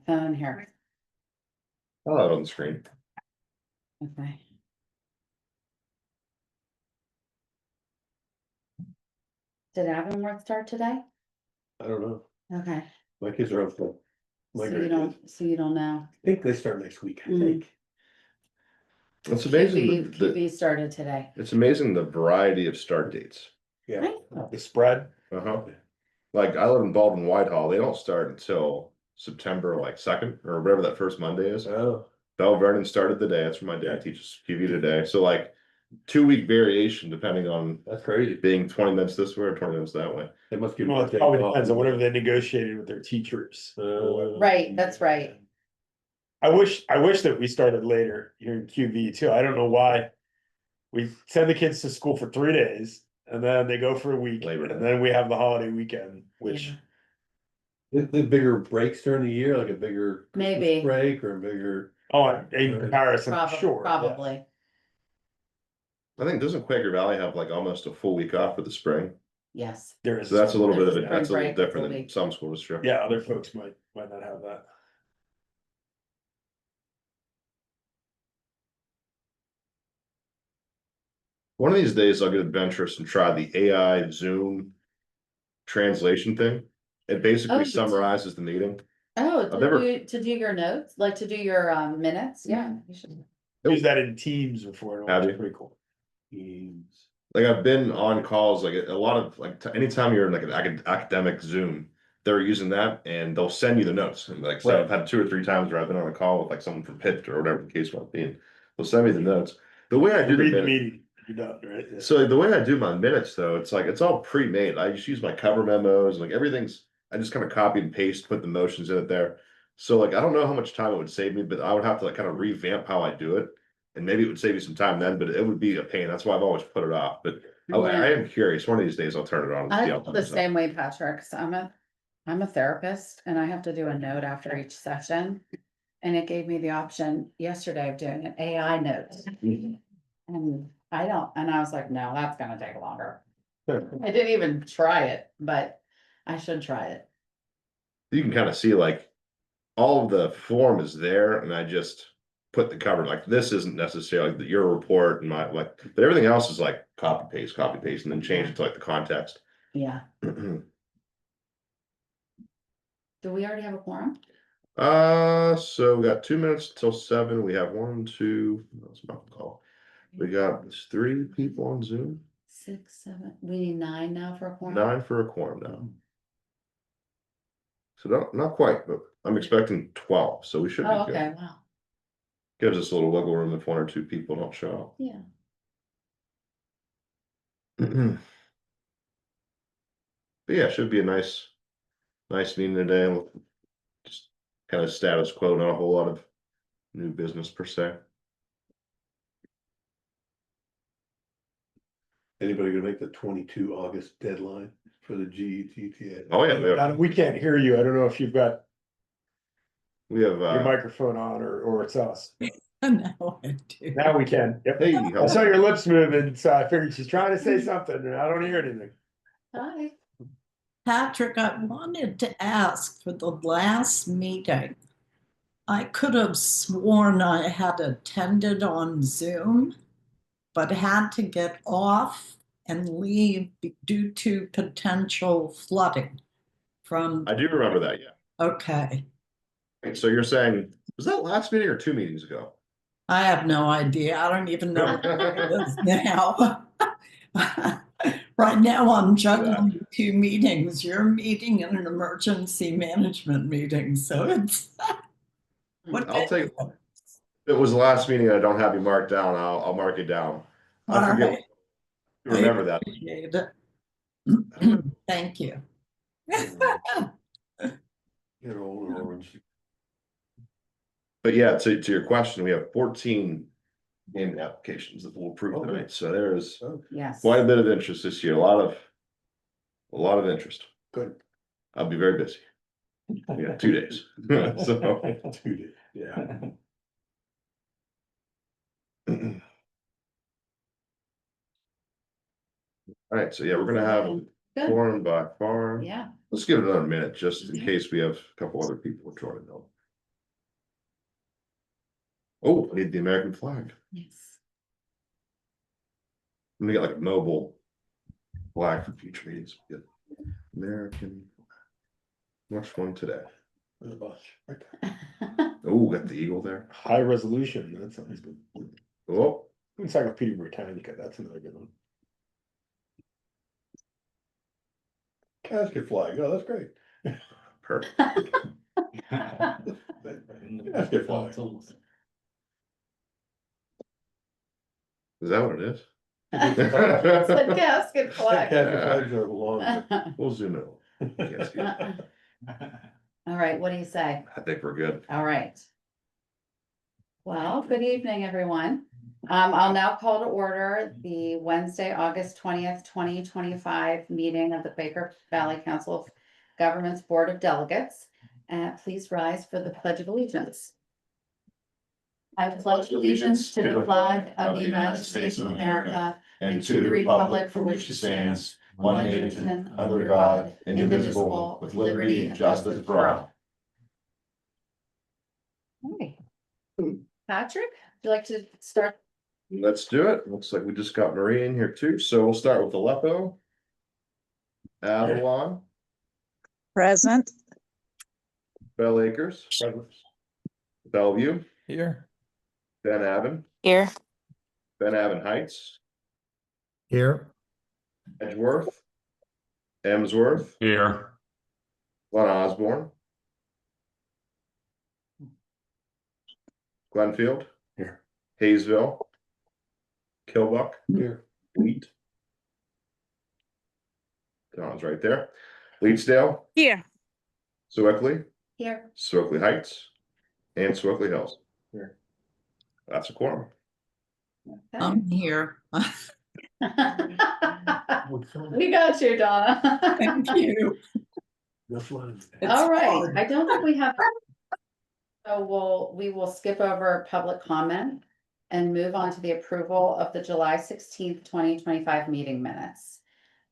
phone here. I'll have it on the screen. Okay. Did Avonworth start today? I don't know. Okay, My kids are up for. My so you don't know. I think they start next week, I Mm. think. It's amazing. QB started today. It's amazing the variety of start dates. Yeah, I- the spread. Like I live in Baldwin Whitehall. They don't start until September like 2nd or whatever that first Monday is. Oh, Bell Vernon started the day. That's where my dad teaches QV today. So like 2-week variation depending on that's crazy. being 20 minutes this way or 20 minutes that way. They must give. Well, it probably depends on whatever they negotiated with their teachers. Right, that's right. I wish that we started later here in QV too. I don't know why. We send the kids to school for 3 days and then they go for a week Labor Day. and then we have the holiday weekend, which Yeah. The bigger breaks during the year, like a bigger Christmas Maybe. break or a bigger. in comparison, sure. Probably. I think doesn't Quaker Valley have like almost a full week off for the spring? Yes. There is. So that's a little bit of Spring it. That's a little break, different full than week. some schools, sure. Yeah, other folks might not have that. One of these days I'll get adventurous and try the AI Zoom translation thing. It basically Oh, summarizes the meeting. Oh, never- to do your notes, like to do your minutes, yeah, you should. Use that in Teams before, Have which you? is pretty cool. Like I've been on calls, like a lot of like anytime you're in like an academic Zoom, they're using that and they'll send you the notes. And like so I've had 2 or 3 times where I've been on a call with like someone from Pitt or whatever the case might be. And they'll send me the notes. The way I do Read the minute- meeting, you're done, right? Yeah. So the way I do my minutes though, it's like it's all pre-made. I just use my cover memos, like everything's I just kind of copy and paste, put the motions in it there. So like I don't know how much time it would save me, but I would have to like kind of revamp how I do it. And maybe it would save you some time then, but it would be a pain. That's why I've always put it off. But I am curious. One of these days I'll turn it on. And I see how it feel the comes out. same way, Patrick, so I'm a therapist and I have to do a note after each session. And it gave me the option yesterday of doing an AI note. And I was like, no, that's gonna take longer. I didn't even try it, but I should try it. You can kind of see like all of the form is there, and I just put the cover like this isn't necessarily your report and my like, but everything else is like copy paste, and then change it to like the context. Yeah. Do we already have a quorum? So we got 2 minutes till 7. We have 1, 2. That's my call. We got 3 people on Zoom. 6, 7, we need 9 now for a quorum? 9 for a quorum now. So not quite, but I'm expecting 12, so we should be Oh, good. okay, wow, Gives us a little wiggle room if 1 or 2 people don't show yeah. up. But yeah, it should be a nice meeting today. Just kind of status quo, not a whole lot of new business per se. Anybody gonna make the 22 August deadline for the GETA? Oh yeah, We can't hear you. I don't know if you've got we have your microphone on or it's us. No, I do. Now we can. Yep. hey, I saw your lips moving, so I figured she's trying to say something and I don't hear anything. Hi. Patrick, I wanted to ask for the last meeting. I could have sworn I had attended on Zoom, but had to get off and leave due to potential flooding from. I do remember that, yeah. Okay, Wait, so you're saying, was that last meeting or 2 meetings ago? I have no idea. I don't even know what it is now. Right now, I'm juggling 2 meetings, your meeting and an emergency management meeting, so it's. What I'll day take is it? If it was the last meeting, I don't have you marked down. I'll mark it down. I All forget. right. Remember that. Appreciate it. Thank you. You know, orange. But yeah, to your question, we have 14 payment applications that we'll approve Oh, tonight. So there's Yes. quite a bit of interest this year. A lot of interest. Good. I'll be very busy. Yeah, 2 days. So 2 days, yeah. all right, so yeah, we're gonna have Good. forum by farm. Yeah, Let's give it another minute just in Okay. case we have a couple other people joining though. Oh, I need the American flag. Yes. Let me get like a mobile flag for future meetings. Good. American. Which one today? There's a bunch right there. Oh, got the eagle there. High resolution, that sounds good. Oh, Encyclopedia Britannica, that's another good one. Casket flag, oh, that's great. perfect. Casket flag. Is that what it is? It's a casket flag. Casket flags are long. We'll zoom in. Can't see it. All right, what do you say? I think we're good. All right. Well, good evening, everyone. I'll now call to order the Wednesday, August 20th, 2025 meeting of the Quaker Valley Council of Governments Board of Delegates. Please rise for the Pledge of Allegiance. I pledge allegiance to the flag of the United States of America and to the republic for which it stands, one nation, under God, indivisible, with liberty and justice for all. Hey, Patrick, would you like to start? Let's do it. Looks like we just got Marie in here too. So we'll start with Aleppo. Avalon, Present. Bell Acres, Bellevue, Here. Ben Avon, Here. Ben Avon Heights, Here. Edgeworth, Emsworth, Here. Glen Osborne, Glenfield, Here. Hayesville, Kilbuck, Here. Wheat. Don's right there. Leedsdale, Here. Sewickley, Here. Sewickley Heights, and Sewickley Hills. Here. That's a quorum. I'm here. We got you, Donna. Thank you. That's fine. It's All right, hard. I don't think we have. So we will skip over public comment and move on to the approval of the July 16th, 2025 meeting minutes.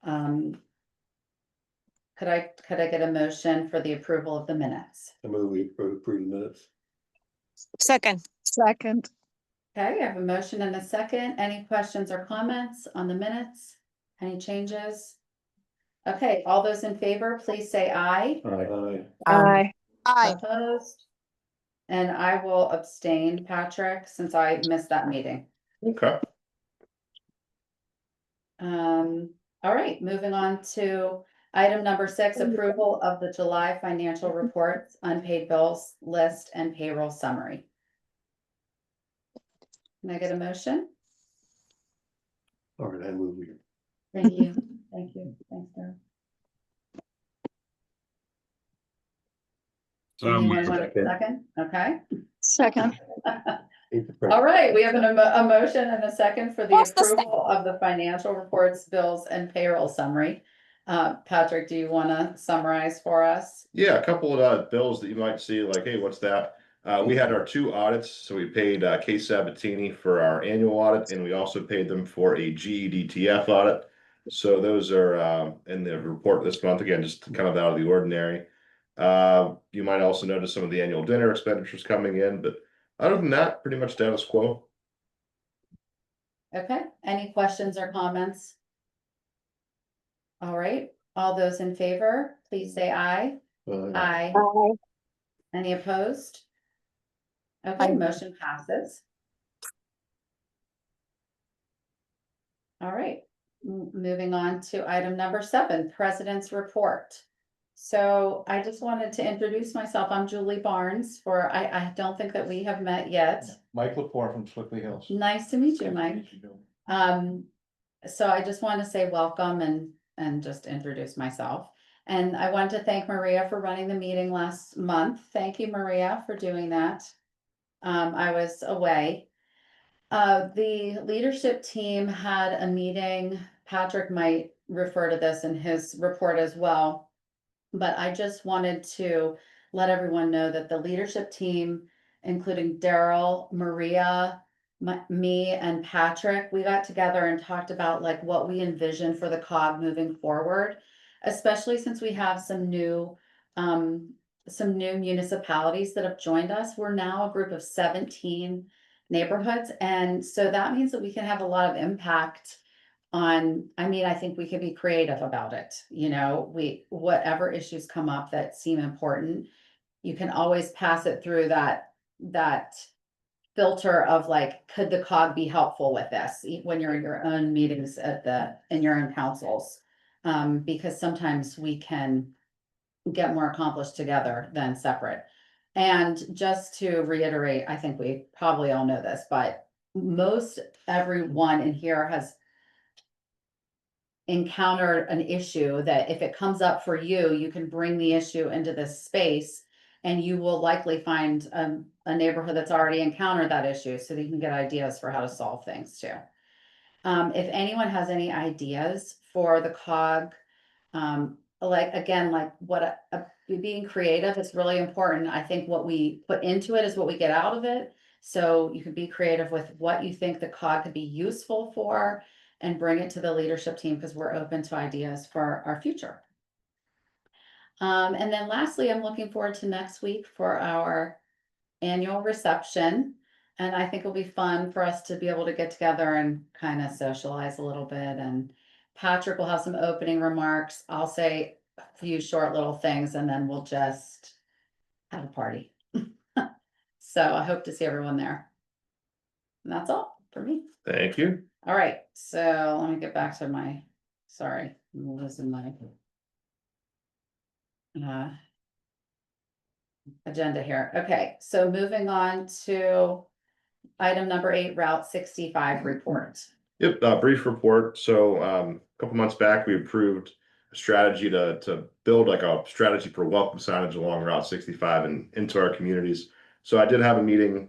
Could I get a motion for the approval of the minutes? I move we approve the minutes. Second. Second. Okay, I have a motion and a second. Any questions or comments on the minutes? Any changes? Okay, all those in favor, please say aye. Aye. Aye. Aye. Opposed? And I will abstain, Patrick, since I missed that meeting. Okay. All right, moving on to item number 6, approval of the July financial reports, unpaid bills list and payroll summary. Can I get a motion? All right, I move we. Thank you. Thank you. Thanks, Darryl. Anyone want a second? Okay. Second. All right, we have a motion and a second for the What's the approval of the financial reports, bills and payroll summary. Patrick, do you want to summarize for us? Yeah, a couple of bills that you might see, like, hey, what's that? We had our 2 audits, so we paid K Sabatini for our annual audit, and we also paid them for a GEDTF audit. So those are in the report this month, again, just kind of out of the ordinary. You might also notice some of the annual dinner expenditures coming in, but other than that, pretty much status quo. Okay, any questions or comments? All right, all those in favor, please say aye. Aye. Aye. Any opposed? Okay, Aye. motion passes. All right, moving on to item number 7, President's Report. So I just wanted to introduce myself. I'm Julie Barnes I don't think that we have met yet. Mike Lepore from Sewickley Hills. Nice to meet you, Mike. So I just want to say welcome and just introduce myself. And I want to thank Maria for running the meeting last month. Thank you, Maria, for doing that. I was away. The leadership team had a meeting. Patrick might refer to this in his report as well. But I just wanted to let everyone know that the leadership team, including Daryl, Maria, me and Patrick, we got together and talked about like what we envision for the COG moving forward, especially since we have some new municipalities that have joined us. We're now a group of 17 neighborhoods. And so that means that we can have a lot of impact on, I mean, I think we could be creative about it. Whatever issues come up that seem important, you can always pass it through that filter of like, could the cog be helpful with this when you're in your own meetings in your own councils? Because sometimes we can get more accomplished together than separate. And just to reiterate, I think we probably all know this, but most everyone in here has encountered an issue that if it comes up for you, you can bring the issue into this space and you will likely find a neighborhood that's already encountered that issue so that you can get ideas for how to solve things too. If anyone has any ideas for the cog, being creative is really important. I think what we put into it is what we get out of it. So you can be creative with what you think the cog could be useful for and bring it to the leadership team because we're open to ideas for our future. And then lastly, I'm looking forward to next week for our annual reception. And I think it'll be fun for us to be able to get together and kind of socialize a little bit. And Patrick will have some opening remarks. I'll say a few short little things and then we'll just have a party. So I hope to see everyone there. And that's all for me. Thank you. All right, so let me get back to sorry, I'm losing my agenda here. Okay, so moving on to item number 8, Route 65 report. Yep, brief report. So a couple months back, we approved a strategy to build like a strategy for welcome signage along Route 65 and into our communities. So I did have a meeting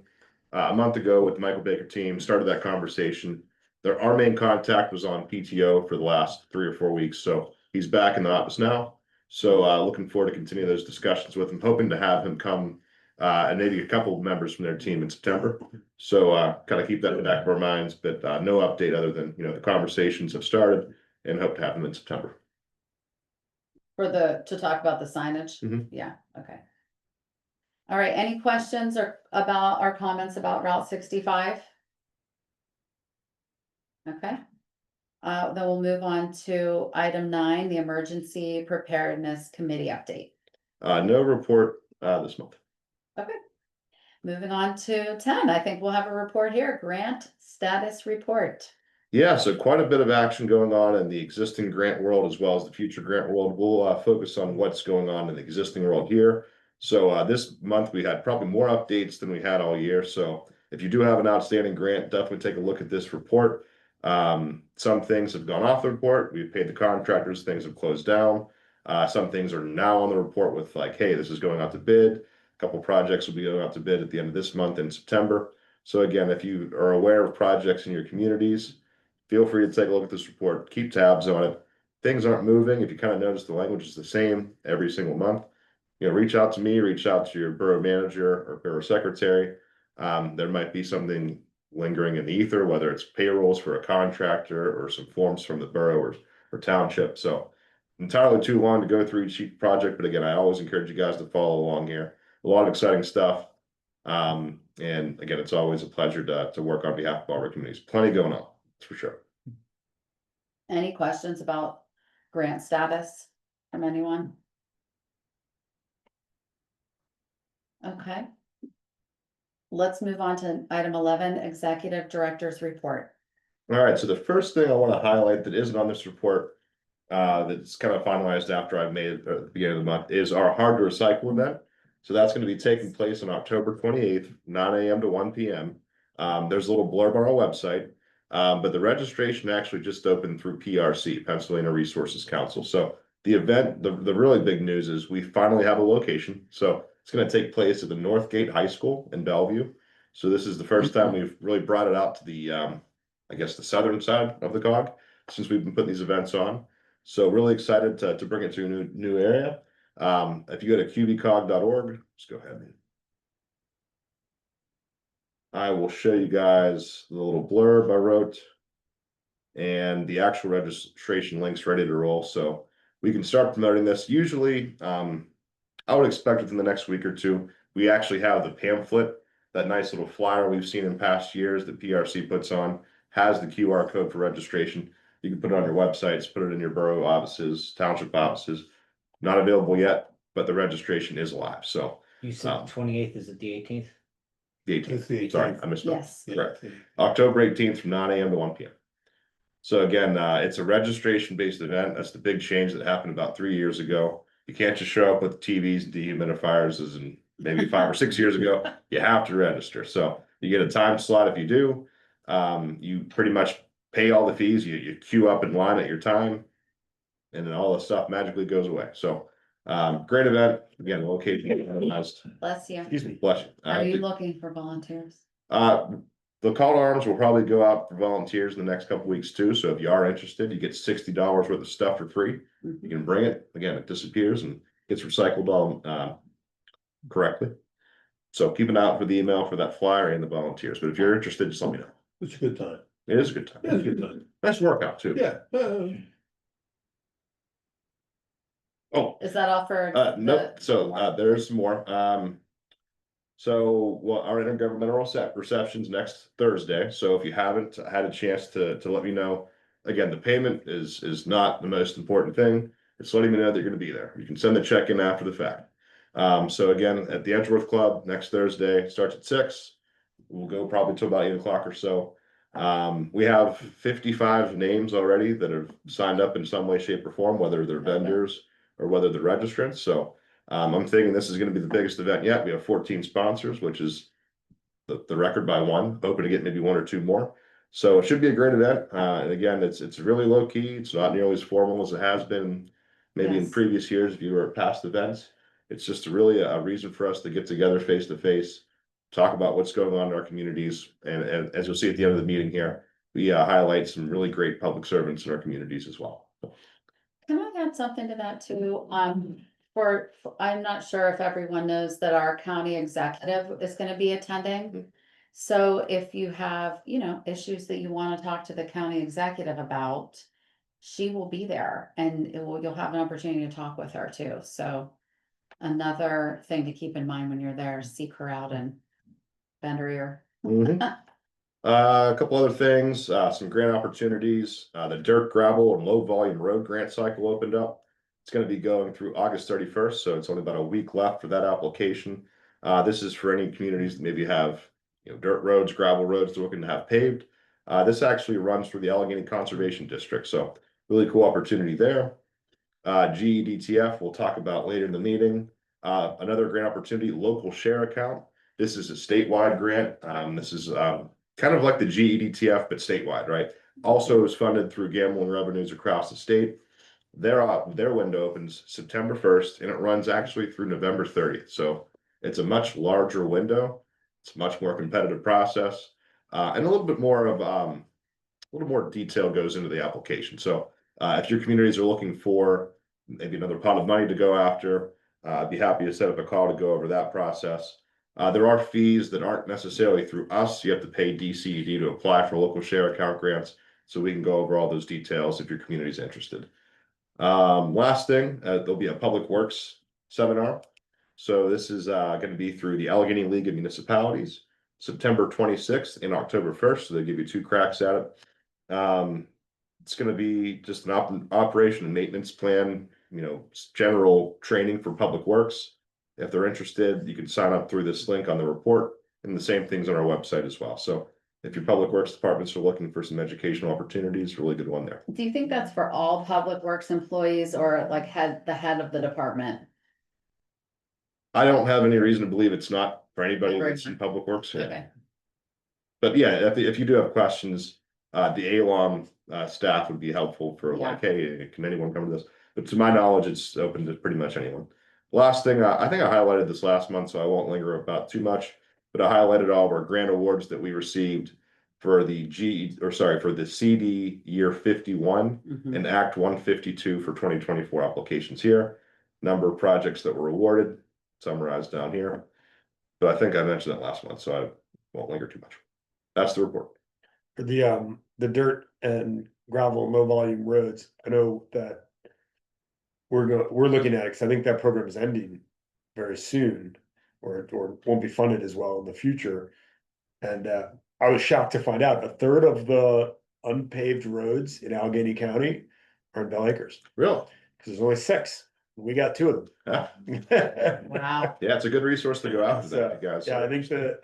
a month ago with the Michael Baker team, started that conversation. Our main contact was on PTO for the last 3 or 4 weeks, so he's back in the office now. So looking forward to continue those discussions with him, hoping to have him come and maybe a couple of members from their team in September. So kind of keep that in the back of our minds, but no update other than, the conversations have started and hope to have them in September. To talk about the signage? Mhm. Yeah, okay. All right, any questions about our comments about Route 65? Okay. Then we'll move on to item 9, the Emergency Preparedness Committee update. No report this month. Okay. Moving on to 10, I think we'll have a report here, grant status report. Yeah, so quite a bit of action going on in the existing grant world as well as the future grant world. We'll focus on what's going on in the existing world here. So this month we had probably more updates than we had all year. So if you do have an outstanding grant, definitely take a look at this report. Some things have gone off the report. We've paid the contractors, things have closed down. Some things are now on the report with like, hey, this is going out to bid. A couple projects will be going out to bid at the end of this month in September. So again, if you are aware of projects in your communities, feel free to take a look at this report, keep tabs on it. Things aren't moving. If you kind of notice the language is the same every single month, reach out to me, reach out to your borough manager or borough secretary. There might be something lingering in the ether, whether it's payrolls for a contractor or some forms from the borough or township. So entirely too long to go through each project, but again, I always encourage you guys to follow along here. A lot of exciting stuff. And again, it's always a pleasure to work on behalf of all our communities. Plenty going on, that's for sure. Any questions about grant status from anyone? Okay. Let's move on to item 11, Executive Director's Report. All right, so the first thing I want to highlight that isn't on this report, that's kind of finalized after I've made it at the beginning of the month, is our Hard to Recycle event. So that's going to be taking place on October 28th, 9 a.m. to 1 p.m. There's a little blurb on our website, but the registration actually just opened through PRC, Pennsylvania Resources Council. So the event, the really big news is we finally have a location. So it's going to take place at the Northgate High School in Bellevue. So this is the first time we've really brought it out to the, I guess, the southern side of the COG since we've been putting these events on. So really excited to bring it to a new area. If you go to qvcog.org, just go ahead. I will show you guys the little blurb I wrote and the actual registration links ready to roll. So we can start promoting this. Usually, I would expect within the next week or two, we actually have the pamphlet that nice little flyer we've seen in past years that PRC puts on has the QR code for registration. You can put it on your websites, put it in your borough offices, township offices. Not available yet, but the registration is live, so You said the 28th, is it the 18th? the It's eighteenth, the sorry, 18th. I missed. Yes. Correct. October 18th from 9 a.m. to 1 p.m. So again, it's a registration-based event. That's the big change that happened about 3 years ago. You can't just show up with TVs and dehumidifiers as in maybe 5 or 6 years ago. You have to register. So you get a time slot if you do. You pretty much pay all the fees. You queue up in line at your time, and then all the stuff magically goes away. So great event. Again, location organized. Bless you. Excuse me. Bless you. Are you looking for volunteers? The call to arms will probably go out for volunteers in the next couple weeks too. So if you are interested, you get $60 worth of stuff for free. You can bring it. Again, it disappears and gets recycled all correctly. So keep an eye out for the email for that flyer and the volunteers. But if you're interested, just let me know. It's a good time. It is a good time. Yeah, it's a good time. Nice workout too. Yeah. Oh, Is that all for? nope. the- So there's some more. So our intergovernmental reception's next Thursday. So if you haven't had a chance to let me know, again, the payment is not the most important thing. It's letting me know that you're going to be there. You can send the check in after the fact. So again, at the Edgeworth Club next Thursday, starts at 6. We'll go probably till about 8 o'clock or so. We have 55 names already that have signed up in some way, shape, or form, whether they're vendors or whether they're registrants. So I'm thinking this is going to be the biggest event yet. We have 14 sponsors, which is the record by one, hoping to get maybe 1 or 2 more. So it should be a great event. And again, it's really low key. It's not nearly as formal as it has been maybe in Yes. previous years if you were at past events. It's just really a reason for us to get together face to face, talk about what's going on in our communities. And as you'll see at the end of the meeting here, we highlight some really great public servants in our communities as well. Can I add something to that too? I'm not sure if everyone knows that our county executive is gonna be attending. So if you have, issues that you wanna talk to the county executive about, she will be there and you'll have an opportunity to talk with her too. So another thing to keep in mind when you're there, seek her out and bend her ear. A couple other things, some grant opportunities, the dirt, gravel, and low volume road grant cycle opened up. It's going to be going through August 31st, so it's only about a week left for that application. This is for any communities that maybe have, dirt roads, gravel roads they're looking to have paved. This actually runs through the Allegheny Conservation District, so really cool opportunity there. GEDTF we'll talk about later in the meeting. Another grant opportunity, local share account. This is a statewide grant. This is kind of like the GEDTF, but statewide, right? Also is funded through gambling revenues across the state. Their window opens September 1st and it runs actually through November 30th. So it's a much larger window. It's a much more competitive process. And a little bit more of a little more detail goes into the application. So if your communities are looking for maybe another pot of money to go after, I'd be happy to set up a call to go over that process. There are fees that aren't necessarily through us. You have to pay DCED to apply for local share account grants. So we can go over all those details if your community is interested. Last thing, there'll be a public works seminar. So this is going to be through the Allegheny League of Municipalities, September 26th and October 1st. So they give you 2 cracks at it. It's going to be just an operation and maintenance plan, general training for public works. If they're interested, you can sign up through this link on the report, and the same things on our website as well. So if your public works departments are looking for some educational opportunities, really good one there. Do you think that's for all public works employees or like the head of the department? I don't have any reason to believe it's not for anybody that's in public works. Yeah. Okay. But yeah, if you do have questions, the ALOM staff would be helpful for Yeah. like, hey, can anyone come to this? But to my knowledge, it's open to pretty much anyone. Last thing, I think I highlighted this last month, so I won't linger about too much, but I highlighted all of our grant awards that we received for the for the CD year 51 Mhm. and Act 152 for 2024 applications here. Number of projects that were awarded, summarized down here. But I think I mentioned that last month, so I won't linger too much. That's the report. For the dirt and gravel and low volume roads, I know that we're looking at it because I think that program is ending very soon. or won't be funded as well in the future. And I was shocked to find out a third of the unpaved roads in Allegheny County are in Bell Acres, Really? because there's only 6. We got 2 of Yeah, them. Wow. yeah, it's a good resource to go after So, that, you guys. yeah, I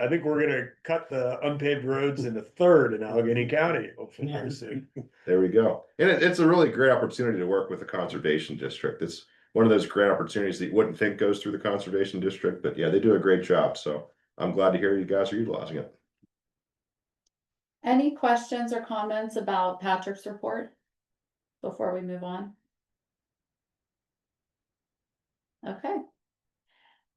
think we're gonna cut the unpaved roads in a third in Allegheny County, hopefully very soon. There we go. And it's a really great opportunity to work with the conservation district. It's one of those great opportunities that you wouldn't think goes through the conservation district, but yeah, they do a great job. So I'm glad to hear you guys are utilizing it. Any questions or comments about Patrick's report before we move on? Okay.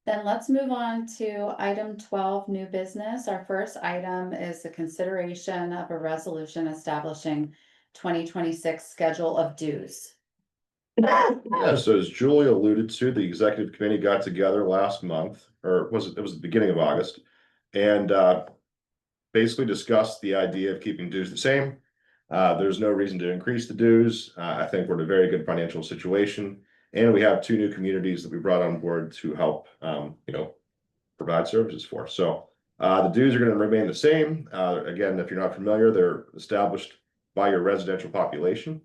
Then let's move on to item 12, new business. Our first item is the consideration of a resolution establishing 2026 schedule of dues. Yeah, so as Julie alluded to, the executive committee got together last month, or it was the beginning of August, and basically discussed the idea of keeping dues the same. There's no reason to increase the dues. I think we're in a very good financial situation, and we have 2 new communities that we brought on board to help, provide services for. So the dues are going to remain the same. Again, if you're not familiar, they're established by your residential population.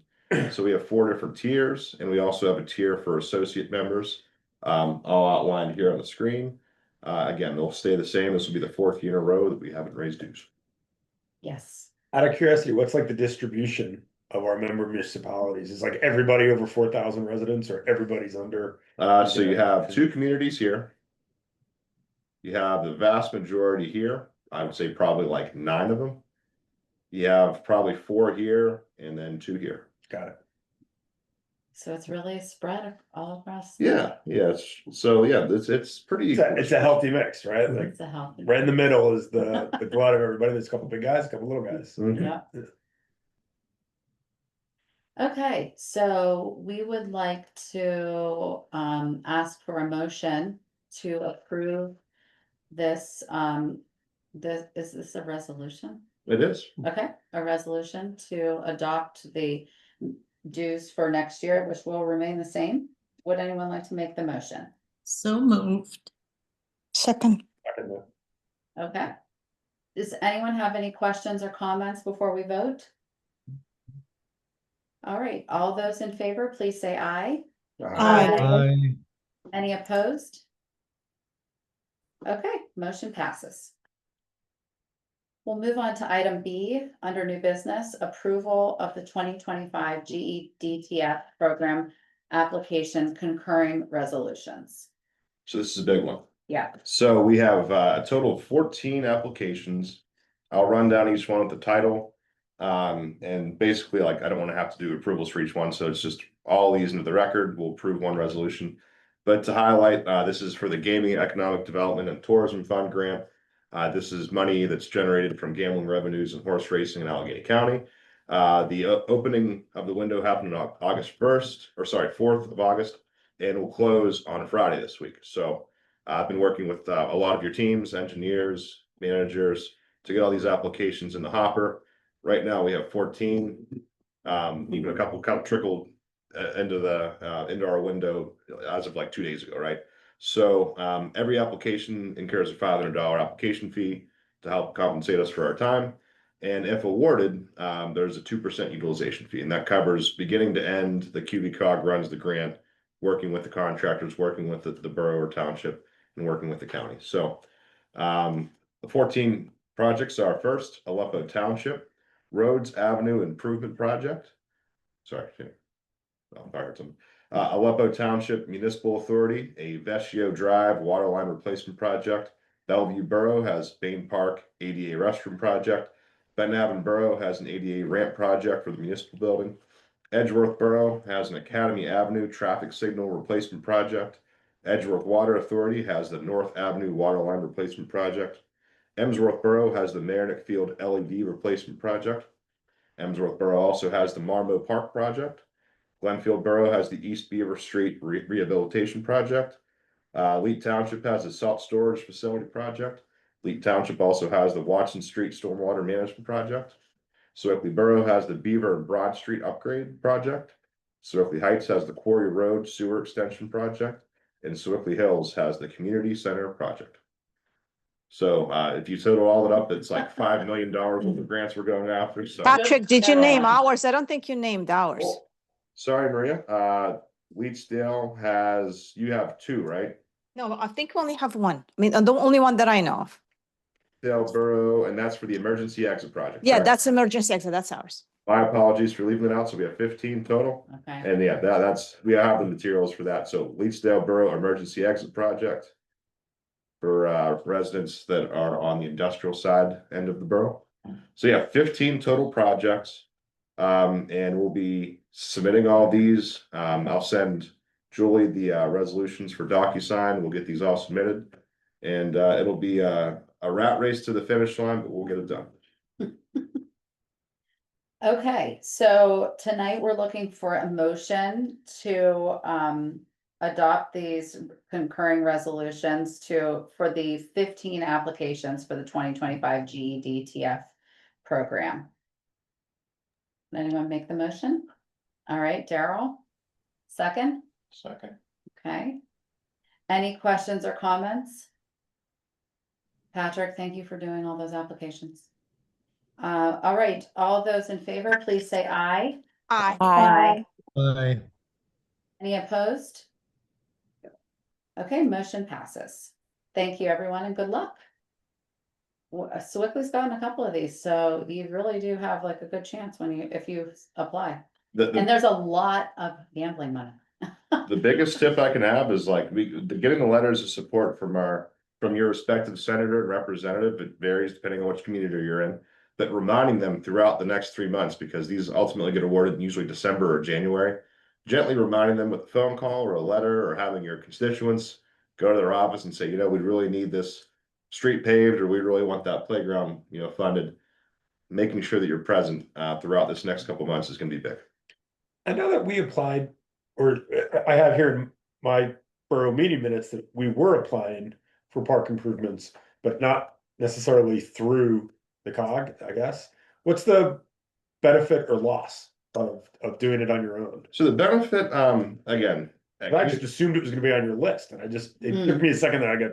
So we have 4 different tiers, and we also have a tier for associate members, all outlined here on the screen. Again, they'll stay the same. This will be the 4th year in a row that we haven't raised dues. Yes. Out of curiosity, what's like the distribution of our member municipalities? Is like everybody over 4,000 residents, or everybody's under? So you have 2 communities here. You have the vast majority here. I would say probably like 9 of them. You have probably 4 here and then 2 here. Got it. So it's really spread all across. Yeah, it's pretty equal. It's a healthy mix, right? Like It's a healthy. right in the middle is the glut of everybody. There's a couple big guys, a couple little guys. Mhm. Yeah. Okay, so we would like to ask for a motion to approve this is this a resolution? It is. Okay, a resolution to adopt the dues for next year, which will remain the same. Would anyone like to make the motion? So moved. Second. Okay. Does anyone have any questions or comments before we vote? All right, all those in favor, please say aye. Aye. Any opposed? Okay, motion passes. We'll move on to item B, under new business, approval of the 2025 GEDTF program application concurring resolutions. So this is a big one. Yeah, So we have a total of 14 applications. I'll run down each one with the title. And basically, like, I don't want to have to do approvals for each one, so it's just all these into the record. We'll approve one resolution. But to highlight, this is for the Gaming Economic Development and Tourism Fund grant. This is money that's generated from gambling revenues and horse racing in Allegheny County. The opening of the window happened on August 1st, or sorry, 4th of August, and will close on Friday this week. So I've been working with a lot of your teams, engineers, managers, to get all these applications in the hopper. Right now, we have 14. Even a couple trickled into our window as of like 2 days ago, right? So every application incurs a $500 application fee to help compensate us for our time. And if awarded, there's a 2% utilization fee, and that covers beginning to end. The QVCOG runs the grant, working with the contractors, working with the borough or township, and working with the county. So the 14 projects are: first, Aleppo Township Roads Avenue Improvement Project. Sorry, Aleppo Township Municipal Authority, a Vecchio Drive water line replacement project. Bellevue Borough has Bain Park ADA restroom project. Benton Haven Borough has an ADA ramp project for the municipal building. Edgeworth Borough has an Academy Avenue traffic signal replacement project. Edgeworth Water Authority has the North Avenue water line replacement project. Emsworth Borough has the Marinick Field LED replacement project. Emsworth Borough also has the Marmo Park project. Glenfield Borough has the East Beaver Street Rehabilitation Project. Leet Township has a salt storage facility project. Leet Township also has the Watson Street Stormwater Management Project. Sewickley Borough has the Beaver and Broad Street Upgrade Project. Sewickley Heights has the Quarry Road Sewer Extension Project. And Sewickley Hills has the Community Center Project. So, if you total all it up, it's like $5 million worth of grants we're going after, so. Patrick, did you Good. name ours? I don't think you named ours. Oh, sorry, Maria, Wheatstale you have two, right? No, I think we only have one. I mean, the only one that I know of. Dale Borough, and that's for the emergency exit project. Yeah, correct? that's emergency exit. That's ours. My apologies for leaving it out, so we have 15 total. Okay, And yeah, we have the materials for that. So Leedsdale Borough Emergency Exit Project for residents that are on the industrial side end of the borough. So yeah, 15 total projects. And we'll be submitting all these. I'll send Julie the resolutions for DocuSign. We'll get these all submitted. And it'll be a rat race to the finish line, but we'll get it done. okay, so tonight we're looking for a motion to adopt these concurring resolutions for the 15 applications for the 2025 GED TF program. Anyone make the motion? All right, Daryl, second, Second. okay. Any questions or comments? Patrick, thank you for doing all those applications. All right, all those in favor, please say aye. Aye. Aye. Aye. Any opposed? Okay, motion passes. Thank you, everyone, and good luck. Sewickley's gotten a couple of these, so you really do have like a good chance if you apply. And there's a lot of gambling money. The biggest tip I can have is like getting the letters of support from your respective senator and representative. It varies depending on which community you're in, but reminding them throughout the next 3 months, because these ultimately get awarded in usually December or January. Gently reminding them with a phone call or a letter, or having your constituents go to their office and say, we really need this street paved, or we really want that playground, funded. Making sure that you're present throughout this next couple months is going to be big. I know that we applied, or I have here in my borough meeting minutes that we were applying for park improvements, but not necessarily through the COG, I guess. What's the benefit or loss of doing it on your own? So the benefit, again, I just assumed it was gonna be on your list, and it took me a second that I got.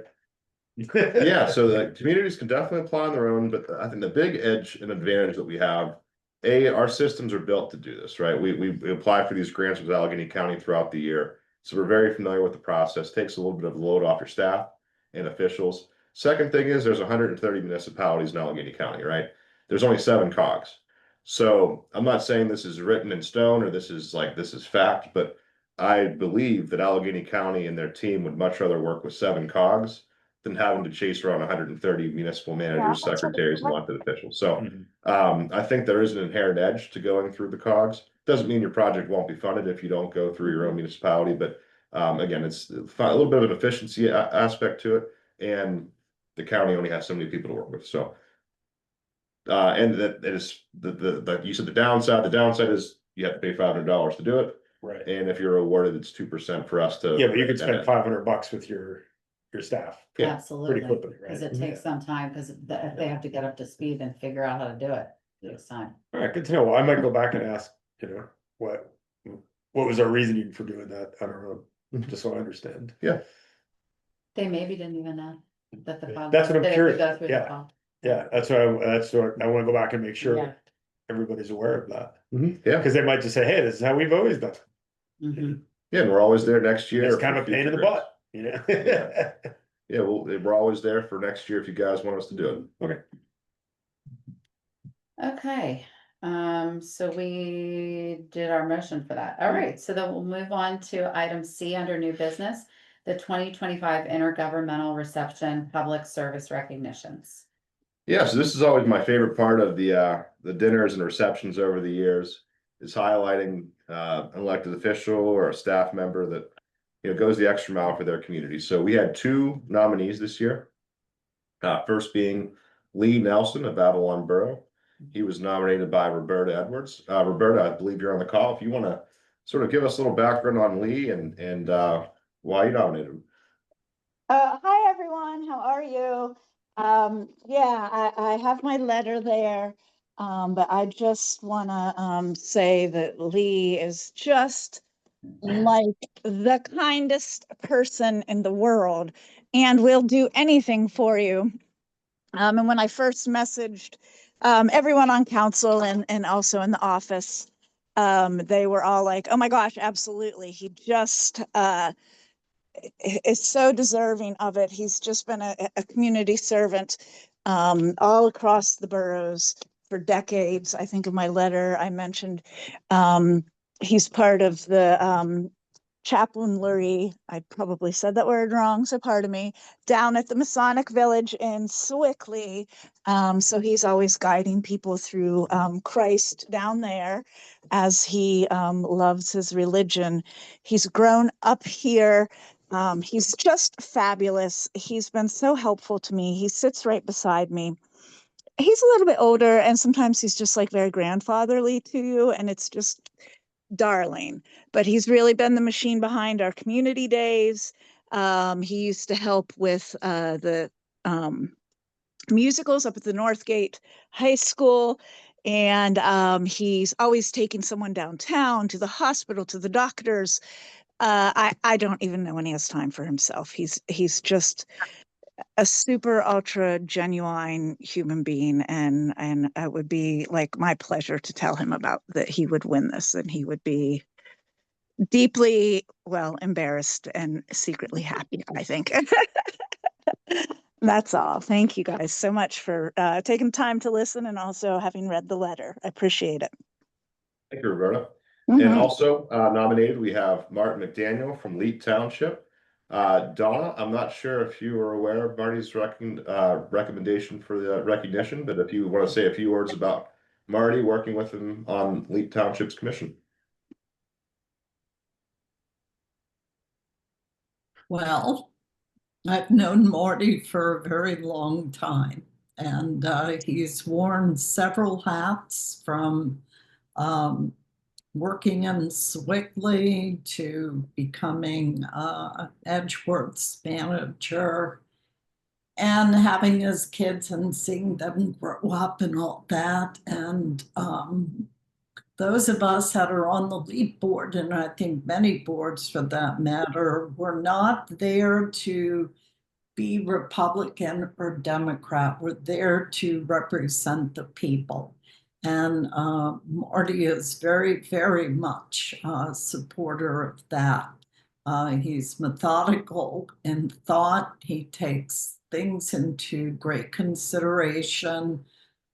yeah, so the communities can definitely apply on their own, but I think the big edge and advantage that we have, our systems are built to do this, right? We apply for these grants with Allegheny County throughout the year, so we're very familiar with the process. Takes a little bit of the load off your staff and officials. Second thing is there's 130 municipalities in Allegheny County, right? There's only 7 COGs. So I'm not saying this is written in stone or this is fact, but I believe that Allegheny County and their team would much rather work with 7 COGs than having to chase around 130 municipal managers, secretaries, and elected officials. So I think there is an inherent edge to going through the COGs. Doesn't mean your project won't be funded if you don't go through your own municipality, but again, it's a little bit of an efficiency aspect to it, and the county only has so many people to work with. So, and that is you said the downside. The downside is you have to pay $500 to do it, Right. and if you're awarded, it's 2% for us to. Yeah, but you could spend $500 with your staff. Yeah, Absolutely, pretty quickly, right? because it takes some time, because if they have to get up to speed and figure out how to do it, it takes time. All right, good to know. Well, I might go back and ask, what was our reasoning for doing that on our own, just so I understand. They maybe didn't even know that the. That's what I'm that it curious, would go through the yeah. call. Yeah, that's what I wanna go back and make Yeah. sure everybody's aware of that. Yeah, Cause they might just say, hey, this is how we've always done. it. Mhm. yeah, and we're always there next year. It's kind of a for pain in the future grants. butt, Yeah, well, we're always there for next year if you guys want us to do it. Okay, so we did our motion for that. All right, so then we'll move on to item C under new business, the 2025 intergovernmental reception public service recognitions. Yeah, so this is always my favorite part of the dinners and receptions over the years, is highlighting an elected official or a staff member that goes the extra mile for their community. So we had 2 nominees this year. First being Lee Nelson of Avalon Borough. He was nominated by Roberta Edwards. Roberta, I believe you're on the call. If you want to sort of give us a little background on Lee and why you nominated him. Hi, everyone. How are you? Yeah, I have my letter there. But I just want to say that Lee is just like the kindest person in the world and will do anything for you. And when I first messaged everyone on council and also in the office, they were all like, "Oh my gosh, absolutely! He just is so deserving of it. He's just been a community servant all across the boroughs for decades." I think in my letter I mentioned he's part of the chaplainry. I probably said that word wrong, so pardon me. Down at the Masonic Village in Sewickley. So he's always guiding people through Christ down there as he loves his religion. He's grown up here. He's just fabulous. He's been so helpful to me. He sits right beside me. He's a little bit older, and sometimes he's just like very grandfatherly to you, and it's just darling. But he's really been the machine behind our community days. He used to help with the musicals up at the Northgate High School. And he's always taking someone downtown to the hospital, to the doctors. I don't even know when he has time for himself. He's just a super ultra genuine human being, and it would be like my pleasure to tell him about that he would win this, and he would be deeply, well, embarrassed and secretly happy, I think. That's all. Thank you guys so much for taking time to listen and also having read the letter. I appreciate it. Thank you, Roberta. Mhm. And also nominated, we have Martin McDaniel from Leet Township. Donna, I'm not sure if you are aware of Marty's recommendation for the recognition, but if you want to say a few words about Marty working with him on Leet Township's commission. Well, I've known Marty for a very long time, and he's worn several hats from working in Sewickley to becoming Edgeworth's manager and having his kids and seeing them grow up and all that. And those of us that are on the LEAP board, and I think many boards for that matter, were not there to be Republican or Democrat. We're there to represent the people. And Marty is very, very much a supporter of that. He's methodical in thought. He takes things into great consideration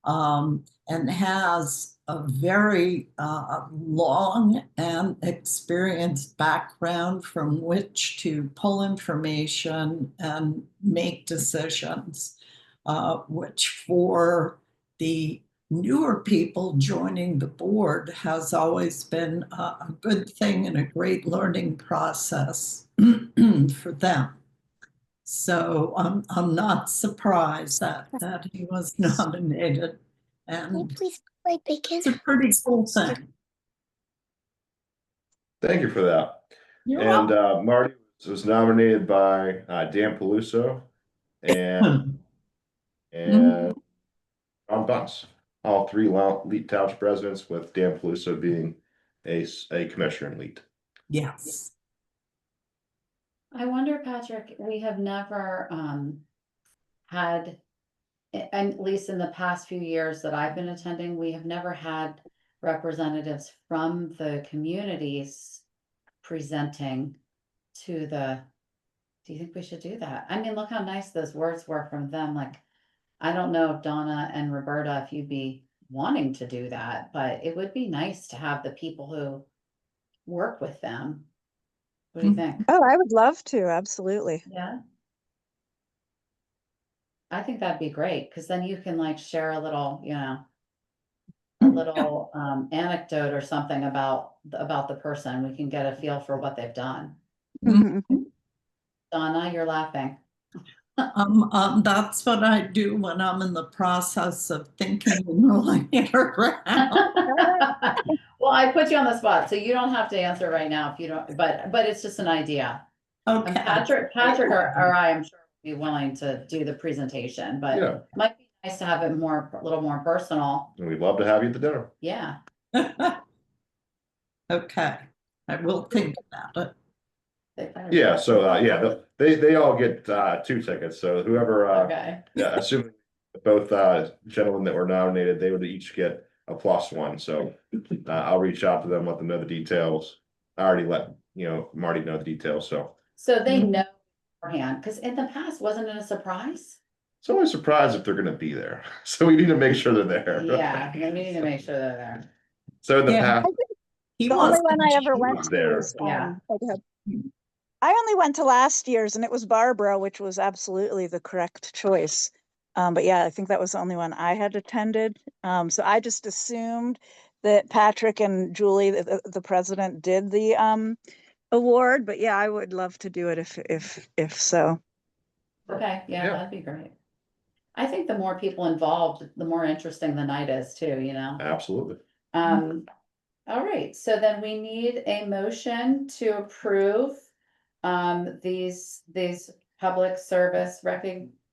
and has a very long and experienced background from which to pull information and make decisions, which for the newer people joining the board has always been a good thing and a great learning process for them. So I'm not surprised that he was nominated, and it's a pretty cool thing. Thank you for that. You're And welcome. Marty was nominated by Dan Peluso and Ron Bunce, all three Leet Township presidents, with Dan Peluso being a commissioner in Leet. Yes. I wonder, Patrick, we have never had, at least in the past few years that I've been attending, we have never had representatives from the communities presenting to the, do you think we should do that? I mean, look how nice those words were from them. Like, I don't know if Donna and Roberta, if you'd be wanting to do that, but it would be nice to have the people who work with them. What do you think? Oh, I would love to. Absolutely. Yeah. I think that'd be great, because then you can like share a little, a little anecdote or something about the person. We can get a feel for what they've done. Mhm. Donna, you're laughing. That's what I do when I'm in the process of thinking and rolling it around. Well, I put you on the spot, so you don't have to answer right now if you don't, but it's just an idea. And Okay. Patrick or I am sure would be willing to do the presentation, but Yeah, it might be nice to have it a little more personal. and we'd love to have you at the dinner. Yeah. Okay. I will think about it. Yeah, so yeah, they all get 2 tickets. So whoever Okay. yeah, assuming both gentlemen that were nominated, they would each get a +1. So I'll reach out to them, let them know the details. I already let Marty know the details. So they know beforehand, because in the past, wasn't it a surprise? it's always surprised if they're going to be there. So we need to make sure they're there. Yeah, we need to make sure they're there. So in the Yeah. past, He The only was one I ever went to there. was, Yeah. I only went to last year's and it was Barbara, which was absolutely the correct choice. But yeah, I think that was the only one I had attended. So I just assumed that Patrick and Julie, the president, did the award. But yeah, I would love to do it if so. Okay, yeah, Yeah. that'd be great. I think the more people involved, the more interesting the night is too, you know? Absolutely. All right, so then we need a motion to approve these public service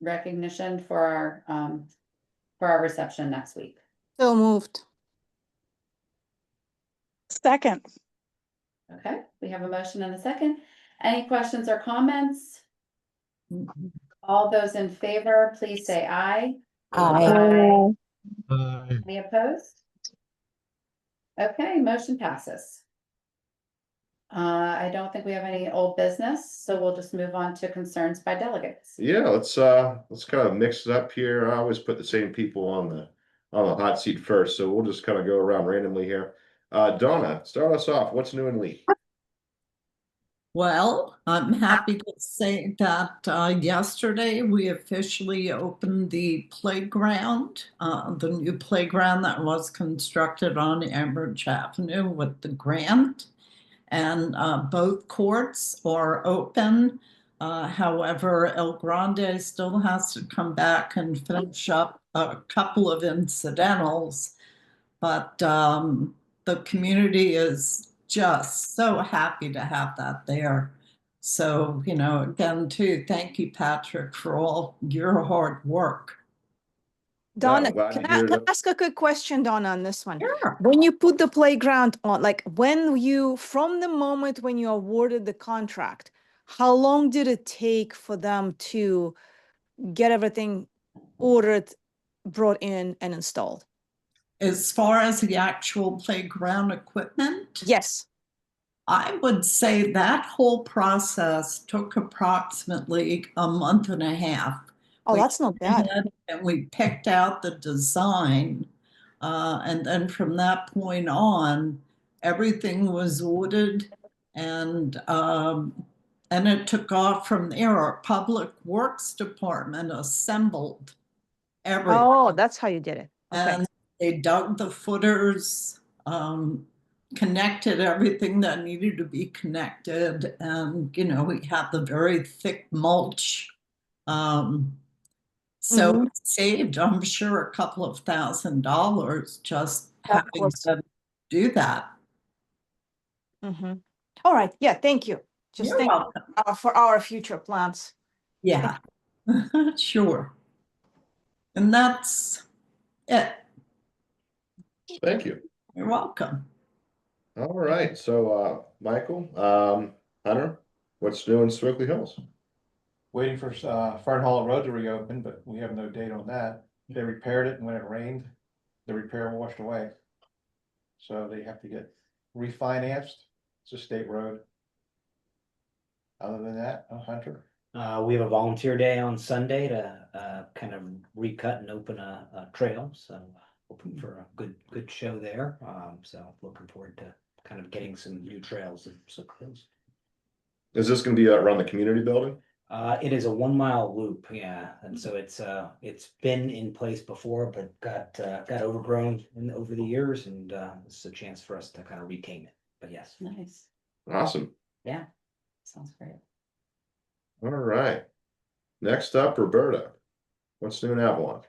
recognition for our reception next week. So moved. Second. Okay, we have a motion and a second. Any questions or comments? All those in favor, please say aye. I Any opposed? Okay, motion passes. I don't think we have any old business, so we'll just move on to concerns by delegates. Yeah, let's kind of mix it up here. I always put the same people on the hot seat first, so we'll just kind of go around randomly here. Donna, start us off. What's new in Lee? Well, I'm happy to say that yesterday we officially opened the playground, the new playground that was constructed on Ambridge Avenue with the grant. And both courts are open. However, El Grande still has to come back and finish up a couple of incidentals. But the community is just so happy to have that there. So, again, too, thank you, Patrick, for all your hard work. Donna, glad can to I hear can I that. ask a quick question, Donna, on this one? Sure. When you put the playground on, like from the moment when you awarded the contract, how long did it take for them to get everything ordered, brought in, and installed? As far as the actual playground equipment, Yes. I would say that whole process took approximately a month and a half. Oh, We that's not bad. went And we picked out the design. And then from that point on, everything was ordered and it took off from there. Our Public Works Department assembled everything. Oh, that's how you did it. Okay. And they dug the footers, connected everything that needed to be connected. And, we had the very thick mulch. So Mhm. it saved, I'm sure, a couple of $1,000 just Of having course. them do that. Mhm. All right. Yeah, thank you. Just You're think welcome. for our future plans. Yeah, sure. And that's it. Thank you. You're welcome. All right. So Michael, Hunter, what's new in Swickley Hills? Waiting for Fern Hollow Road to reopen, but we have no date on that. They repaired it, and when it rained, the repair washed away. So they have to get refinanced. It's a state road. Other than that, Hunter. We have a volunteer day on Sunday to kind of recut and open a trail, so hoping for a good show there. So looking forward to kind of getting some new trails and so close. Is this going to be around the community building? It is a 1 mile loop, yeah, and so it's been in place before, but got overgrown over the years, and this is a chance for us to kind of retain it. But yes, Nice. Awesome. Yeah, sounds great. All right. Next up, Roberta. What's new in Avalon?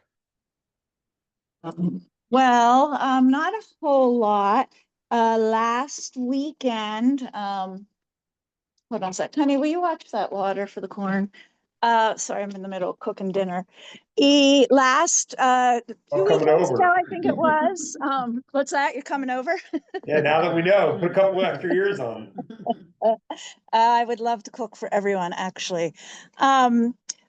Well, not a whole lot. Last weekend, hold on a sec. Honey, will you watch that water for the corn? Sorry, I'm in the middle of cooking dinner. Last 2 I'm coming weekends ago, over. I think it was. What's that? You're coming over? Yeah, now that we know, put a couple extra years on. I would love to cook for everyone, actually.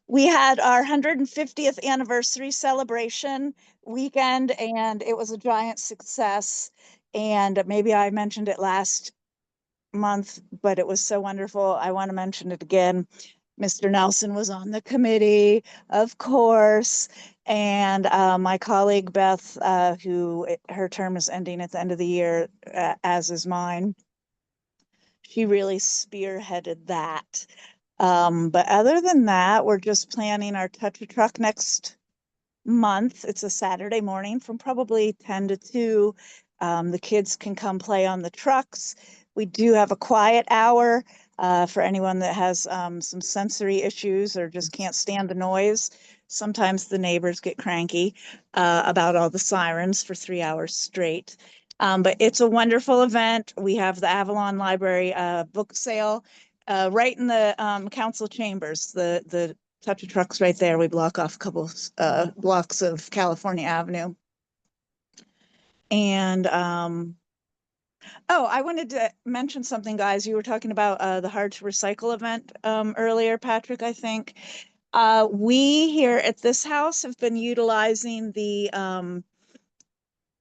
we had our 150th anniversary celebration weekend, and it was a giant success. And maybe I mentioned it last month, but it was so wonderful. I want to mention it again. Mr. Nelson was on the committee, of course, and my colleague Beth, her term is ending at the end of the year, as is mine. She really spearheaded that. But other than that, we're just planning our touch a truck next month. It's a Saturday morning from probably 10 to 2. The kids can come play on the trucks. We do have a quiet hour for anyone that has some sensory issues or just can't stand the noise. Sometimes the neighbors get cranky about all the sirens for 3 hours straight. But it's a wonderful event. We have the Avalon Library book sale right in the council chambers. The touch of trucks right there. We block off a couple blocks of California Avenue. And oh, I wanted to mention something, guys. You were talking about the hard to recycle event earlier, Patrick, I think. We here at this house have been utilizing the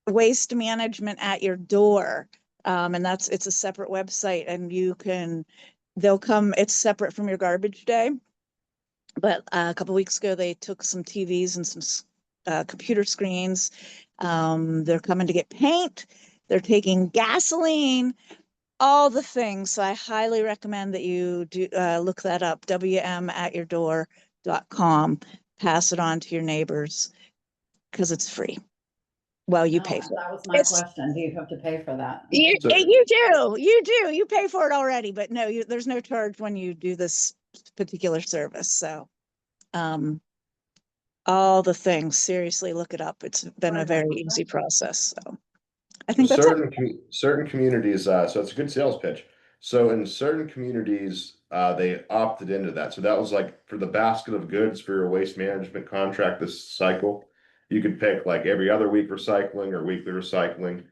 waste management at your door. And it's a separate website, and they'll come, it's separate from your garbage day. But a couple weeks ago, they took some TVs and some computer screens. They're coming to get paint. They're taking gasoline, all the things. So I highly recommend that you do look that up, wmatyourdoor.com. Pass it on to your neighbors because it's free. Well, you pay for it. That was my question. Do you have to pay for that? You do. You pay for it already, but no, there's no charge when you do this particular service. So all the things, seriously, look it up. It's been a very easy process. So I think that's it. Certain communities, so it's a good sales pitch. So in certain communities, they opted into that. So that was like for the basket of goods for your waste management contract this cycle, you could pick like every other week recycling or weekly recycling,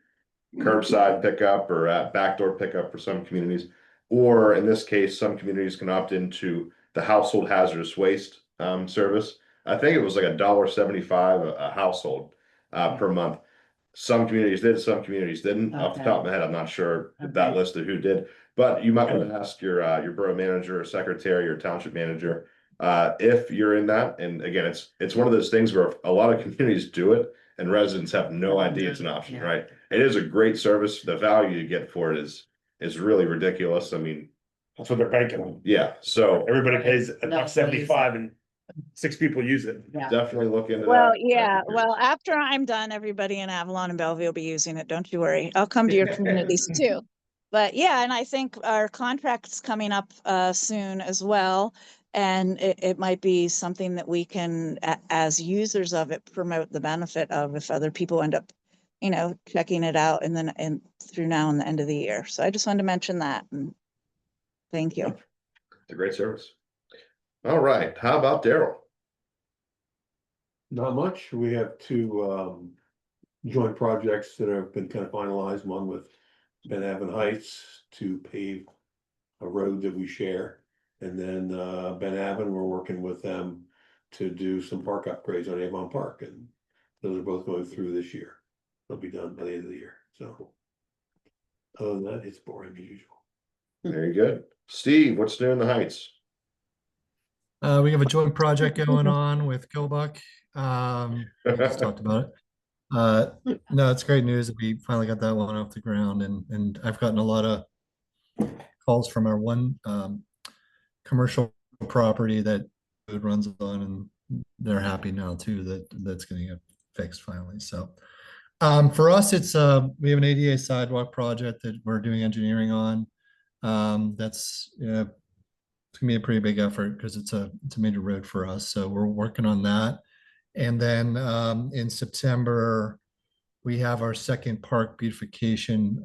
curbside pickup or backdoor pickup for some communities. Or in this case, some communities can opt into the household hazardous waste service. I think it was like $1.75 a household per month. Some communities did, some communities didn't. Off the top of my head, I'm not sure that list of who did, but you might want to ask your borough manager or secretary or township manager if you're in that. And again, it's one of those things where a lot of communities do it and residents have no idea it's an option, right? It is a great service. The value you get for it is really ridiculous. I mean, That's what they're banking on. yeah, so Everybody pays No, $1.75 and 6 people use it. Yeah. definitely look into Well, that. yeah. Well, after I'm done, everybody in Avalon and Bellevue will be using it. Don't you worry. I'll come to your communities too. But yeah, and I think our contract's coming up soon as well. And it might be something that we can, as users of it, promote the benefit of if other people end up, checking it out and through now and the end of the year. So I just wanted to mention that. And thank you. It's a great service. All right, how about Daryl? Not much. We have two joint projects that have been kind of finalized, one with Ben Avon Heights to pave a road that we share. And then Ben Avon, we're working with them to do some park upgrades on Avon Park, and those are both going through this year. They'll be done by the end of the year. So other than that, it's boring as usual. Very good. Steve, what's new in the Heights? We have a joint project going on with Gilbuck. We just talked about it. No, it's great news that we finally got that one off the ground, and I've gotten a lot of calls from our one commercial property that it runs on, and they're happy now too that that's going to get fixed finally. So for us, it's we have an ADA sidewalk project that we're doing engineering on. That's it's gonna be a pretty big effort because it's a major road for us. So we're working on that. And then in September, we have our second park beautification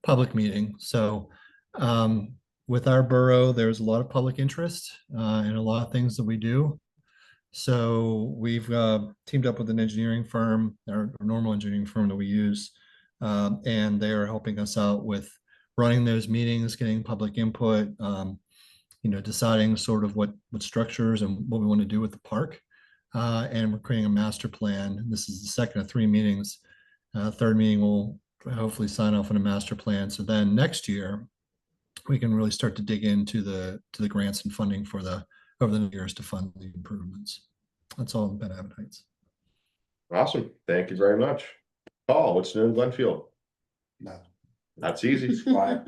public meeting. So with our borough, there's a lot of public interest in a lot of things that we do. So we've teamed up with an engineering firm, our normal engineering firm that we use, and they are helping us out with running those meetings, getting public input, deciding sort of what structures and what we want to do with the park. And we're creating a master plan. This is the second of 3 meetings. Third meeting, we'll hopefully sign off on a master plan. So then next year, we can really start to dig into the grants and funding for the over the years to fund the improvements. That's all in Ben Avon Heights. Awesome. Thank you very much. Paul, what's new in Glenfield? No. That's easy. Quiet.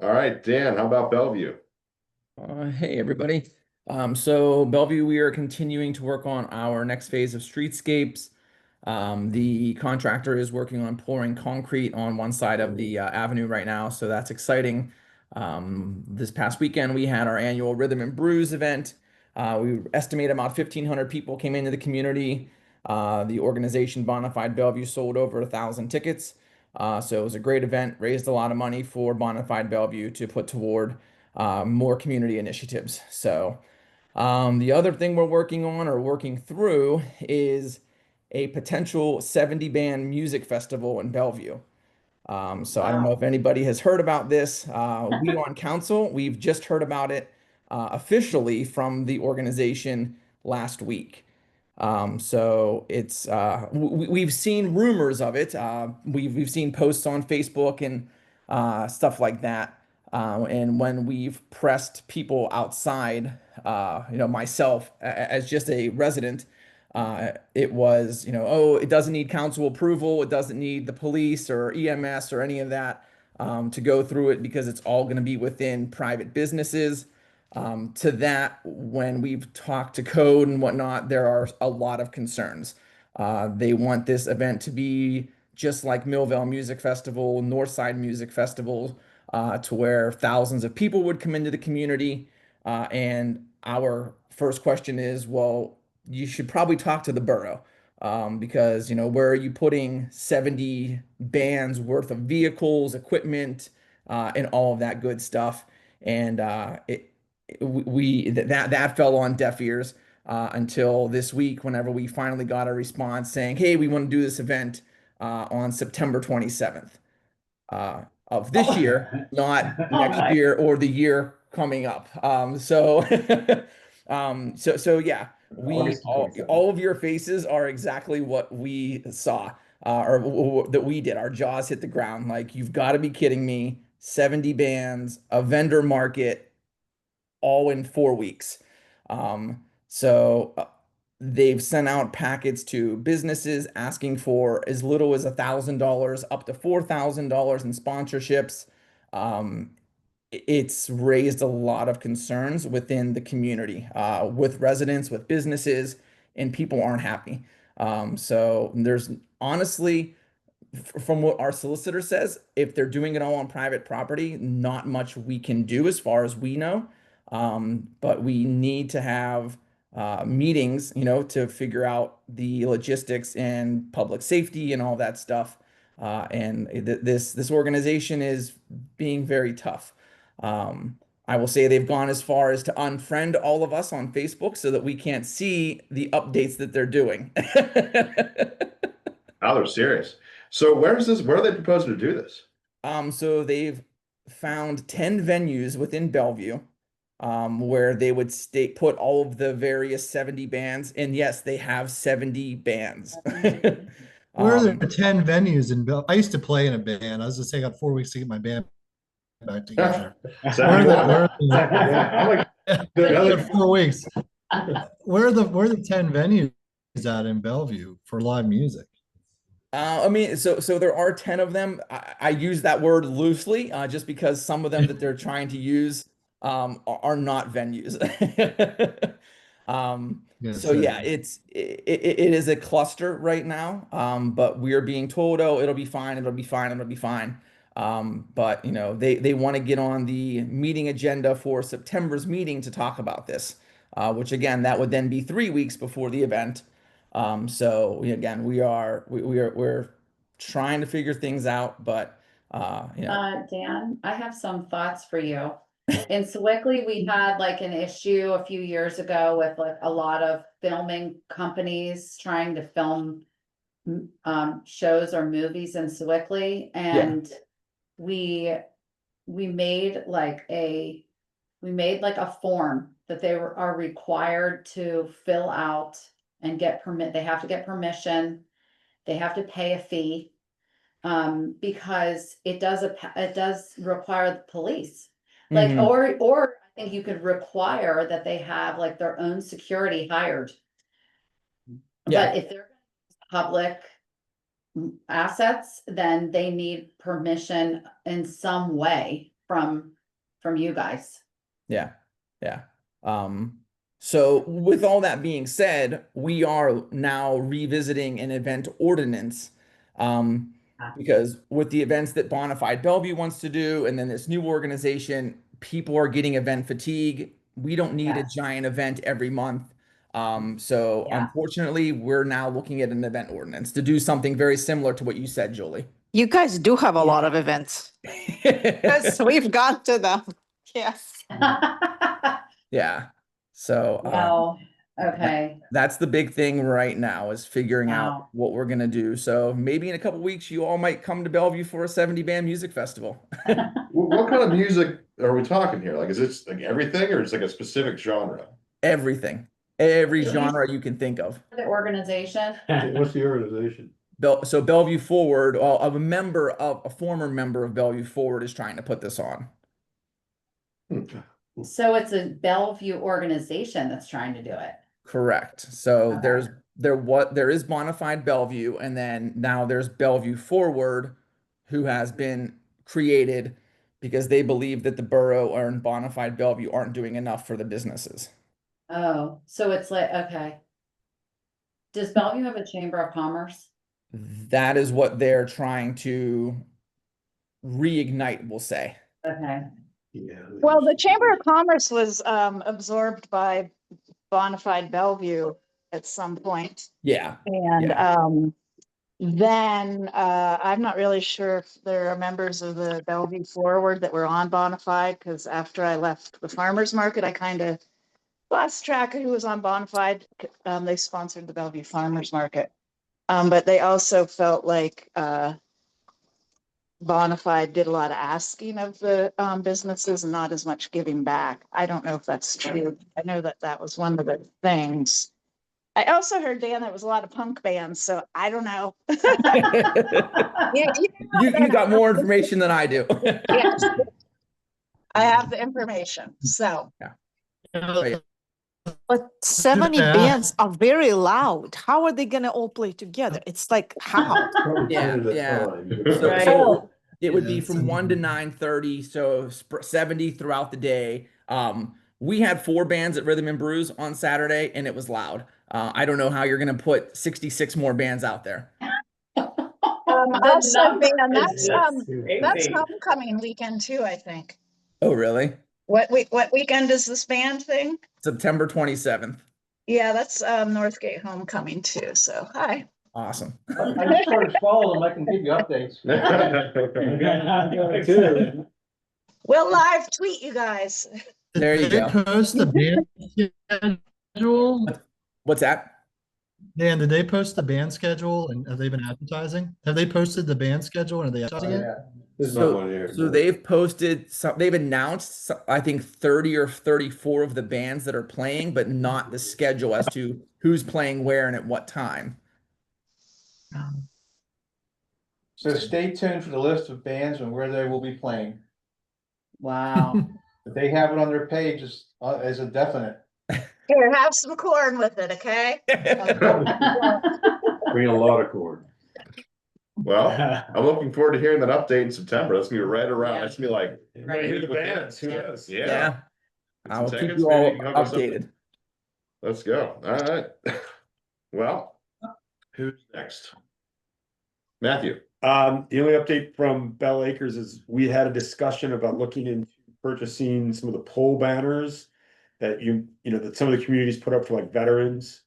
All right, Dan, how about Bellevue? Hey, everybody. So Bellevue, we are continuing to work on our next phase of streetscapes. The contractor is working on pouring concrete on one side of the avenue right now, so that's exciting. This past weekend, we had our annual Rhythm and Brews event. We estimate about 1,500 people came into the community. The organization Bonafide Bellevue sold over 1,000 tickets. So it was a great event, raised a lot of money for Bonafide Bellevue to put toward more community initiatives. So the other thing we're working on or working through is a potential 70 band music festival in Bellevue. So I don't know if anybody has heard about this. We on council, we've just heard about it officially from the organization last week. So it's we've seen rumors of it. We've seen posts on Facebook and stuff like that. And when we've pressed people outside, myself as just a resident, it was, oh, it doesn't need council approval. It doesn't need the police or EMS or any of that to go through it because it's all going to be within private businesses. To that, when we've talked to code and whatnot, there are a lot of concerns. They want this event to be just like Millvale Music Festival, Northside Music Festival, to where thousands of people would come into the community. And our first question is, well, you should probably talk to the borough because, where are you putting 70 bands worth of vehicles, equipment, and all of that good stuff? And that fell on deaf ears until this week, whenever we finally got a response saying, hey, we want to do this event on September 27th of this year, not next year or the year coming up. So yeah, all of your faces are exactly what we saw or that we did. Our jaws hit the ground. Like, you've got to be kidding me. 70 bands, a vendor market, all in 4 weeks. So they've sent out packets to businesses asking for as little as $1,000 up to $4,000 in sponsorships. It's raised a lot of concerns within the community, with residents, with businesses, and people aren't happy. So there's honestly, from what our solicitor says, if they're doing it all on private property, not much we can do as far as we know. But we need to have meetings, to figure out the logistics and public safety and all that stuff. And this organization is being very tough. I will say they've gone as far as to unfriend all of us on Facebook so that we can't see the updates that they're doing. Oh, they're serious. So where are they proposing to do this? So they've found 10 venues within Bellevue, where they would put all of the various 70 bands, and yes, they have 70 bands. Where are there 10 venues in Bell? I used to play in a band. I was just saying, I got 4 weeks to get my band back together. Where are the 4 weeks? Where are the 10 venues at in Bellevue for live music? I mean, so there are 10 of them. I use that word loosely, just because some of them that they're trying to use are not venues. So yeah, it is a cluster right now. But we are being told, oh, it'll be fine, it'll be fine, it'll be fine. But they want to get on the meeting agenda for September's meeting to talk about this, which again, that would then be 3 weeks before the event. So we're trying to figure things out, but Dan, I have some thoughts for you. In Sewickley, we had like an issue a few years ago with like a lot of filming companies trying to film shows or movies in Sewickley, and we made like a we made like a form that are required to fill out and get permit, they have to get permission, they have to pay a fee. Because it does require the police, like, Mhm. or I think you could require that they have like their own security hired. Yeah. But if they're public assets, then they need permission in some way from you guys. Yeah, yeah. So with all that being said, we are now revisiting an event ordinance. Because with the events that Bonafide Bellevue wants to do, and then this new organization, people are getting event fatigue. We don't need a Yes. giant event every month. So Yeah. unfortunately, we're now looking at an event ordinance to do something very similar to what you said, Julie. You guys do have a lot of events. Yes, we've got to them. Yes. Yeah. So Well, okay. that's the big thing right now is figuring out Wow. what we're gonna do. So maybe in a couple weeks, you all might come to Bellevue for a 70 band music festival. What kind of music are we talking here? Like, is it like everything or is it like a specific genre? Everything, every You- genre you can think of. The organization. What's the organization? So Bellevue Forward, a former member of Bellevue Forward is trying to put this on. So it's a Bellevue organization that's trying to do it. Correct. So Okay. there is Bonafide Bellevue, and then now there's Bellevue Forward, who has been created because they believe that the borough or in Bonafide Bellevue aren't doing enough for the businesses. Oh, so it's like, okay. Does Bellevue have a chamber of commerce? That is what they're trying to reignite, we'll say. Okay. Yeah. Well, the Chamber of Commerce was absorbed by Bonafide Bellevue at some point. Yeah. And Yeah. then I'm not really sure if there are members of the Bellevue Forward that were on Bonafide, because after I left the farmers market, I kind of lost track of who was on Bonafide. They sponsored the Bellevue Farmers Market. But they also felt like Bonafide did a lot of asking of the businesses and not as much giving back. I don't know if that's true. I know that that was one of the things. I also heard, Dan, there was a lot of punk bands, so I don't know. You got more information than I do. Yes. I have the information, so. But 70 Yeah. bands are very loud. How are they gonna all play together? It's like, how? Yeah, yeah. Right. So it would Yeah, be it's from 1 to 9:30, so 70 throughout the day. We had 4 bands at Rhythm and Brews on Saturday, and it was loud. I don't know how you're gonna put 66 more bands out there. Also, number Dan, is that's homecoming weekend too, I think. Oh, really? What weekend is this band thing? September 27th. Yeah, that's Northgate homecoming too, so hi. Awesome. I just started following them, I can give you updates. We'll live tweet you guys. There you Did they go. post the band schedule? What's that? Dan, did they post the band schedule and have they been advertising? Have they posted the band schedule and are they advertising it? There's not one here. So they've posted some, they've announced, I think 30 or 34 of the bands that are playing, but not the schedule as to who's playing where and at what time. So stay tuned for the list of bands and where they will be playing. Wow. But they have it on their page as a definite. Here, have some corn with it, okay? Bring a lot of corn. Well, I'm looking forward to hearing that update in September. That's gonna be right around, that's gonna be like. Right. Hear the bands, who knows? Yeah, Yeah. Get I some will keep tickets, you maybe all you can hook us up. updated. Let's go. All right. Well, who's next? Matthew. The only update from Bell Acres is we had a discussion about looking into purchasing some of the pole banners that that some of the communities put up for like veterans,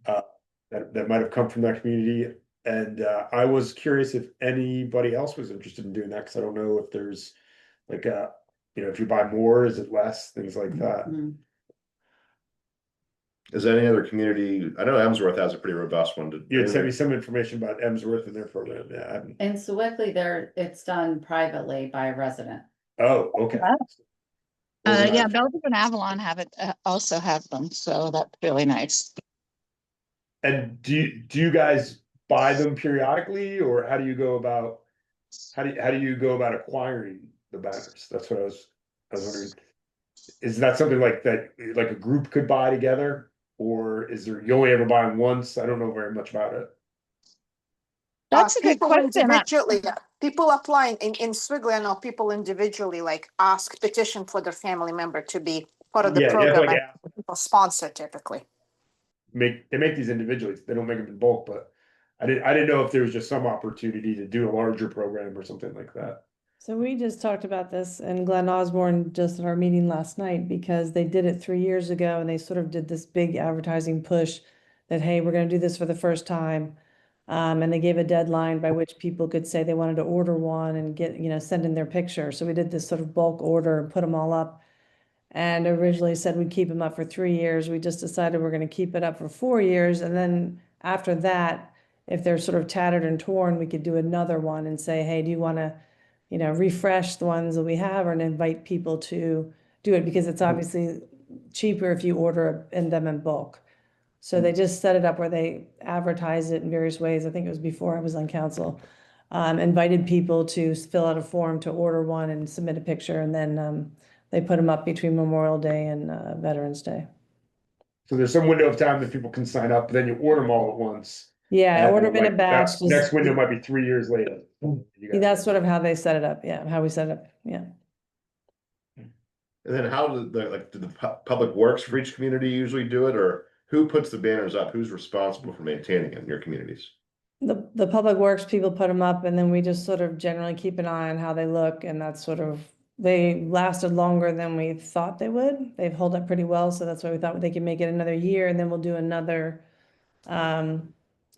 that might have come from that community. And I was curious if anybody else was interested in doing that, because I don't know if there's like if you buy more, is it less, things like that. Mhm. Is there any other community? I know Emsworth has a pretty robust one. You had sent me some information about Emsworth and their program. Yeah. I haven't- In Sewickley, it's done privately by a resident. Oh, okay. Yeah, organized? Bellevue and Avalon have it, also have them, so that's really nice. And do you guys buy them periodically, or how do you go about, how do you go about acquiring the banners? That's what I was wondering. Is that something like that, like a group could buy together? Or is there, you only ever buy them once? I don't know very much about it. That's a good People question. individually, people applying in Swigly, I know people individually like ask petition for their family member to be part of the Yeah, you have to, program, like, and people sponsor typically. they make these individually, they don't make them in bulk, but I didn't know if there was just some opportunity to do a larger program or something like that. So we just talked about this and Glenn Osborne just at our meeting last night, because they did it 3 years ago and they sort of did this big advertising push that, hey, we're gonna do this for the first time. And they gave a deadline by which people could say they wanted to order one and get, send in their picture. So we did this sort of bulk order and put them all up. And originally said we'd keep them up for 3 years. We just decided we're gonna keep it up for 4 years. And then after that, if they're sort of tattered and torn, we could do another one and say, hey, do you wanna, refresh the ones that we have, or invite people to do it, because it's obviously cheaper if you order them in bulk. So they just set it up where they advertise it in various ways. I think it was before I was on council. Invited people to fill out a form to order one and submit a picture, and then they put them up between Memorial Day and Veterans Day. So there's some window of time that people can sign up, but then you order them all at once. Yeah, And order them in a like, batch. next window might be 3 years later. You guys- That's sort of how they set it up. Yeah, how we set it up. Yeah. And then how do the public works for each community usually do it, or who puts the banners up? Who's responsible for maintaining it in your communities? The public works people put them up, and then we just sort of generally keep an eye on how they look, and that's sort of, they lasted longer than we thought they would. They've held up pretty well, so that's why we thought they could make it another year, and then we'll do another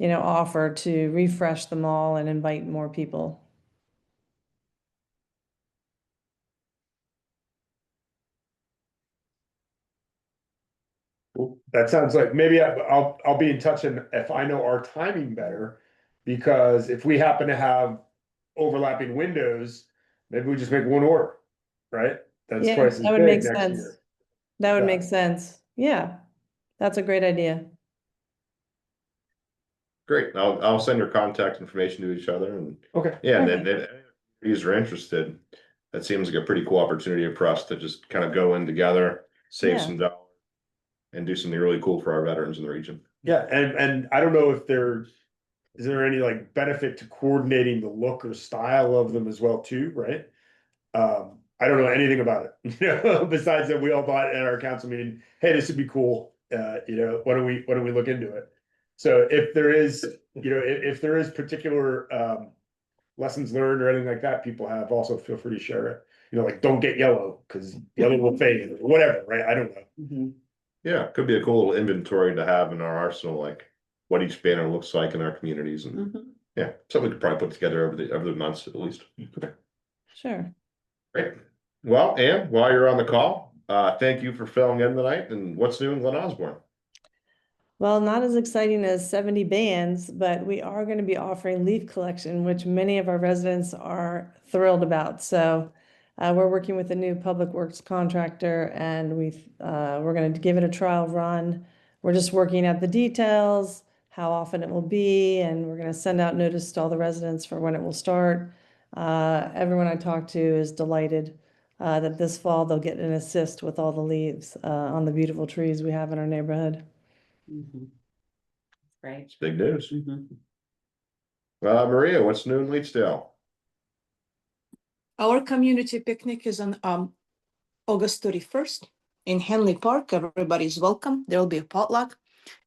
offer to refresh them all and invite more people. That sounds like, maybe I'll be in touch, and if I know our timing better, because if we happen to have overlapping windows, maybe we just make one order, right? That's Yeah, twice as that would big make next sense. year. That would make Yeah. sense. Yeah, that's a great idea. Great, I'll send your contact information to each other, and Okay. yeah, and then if these are interested, that seems like a pretty cool opportunity for us to just kind of go in together, save Yeah. some dollars, and do something really cool for our veterans in the region. Yeah, and I don't know if is there any like benefit to coordinating the look or style of them as well too, right? I don't know anything about it, besides that we all thought at our council meeting, hey, this would be cool. Why don't we look into it? So if there is, if there is particular lessons learned or anything like that people have, also feel free to share it. Like, don't get yellow because yellow will fade or whatever, right? I don't know. Yeah, could be a cool little inventory to have in our arsenal, like what each banner looks like in our communities, and yeah, something we could probably put together over the months at least. Sure. Great. Well, Ann, while you're on the call, thank you for filling in tonight. And what's new in Glen Osborne? Well, not as exciting as 70 bands, but we are going to be offering leaf collection, which many of our residents are thrilled about. So we're working with a new public works contractor, and we're going to give it a trial run. We're just working out the details, how often it will be, and we're going to send out notice to all the residents for when it will start. Everyone I talked to is delighted that this fall they'll get an assist with all the leaves on the beautiful trees we have in our neighborhood. Right. It's big news. Maria, what's new in Leedsdale? Our community picnic is on August 31st in Henley Park. Everybody's welcome. There'll be a potluck,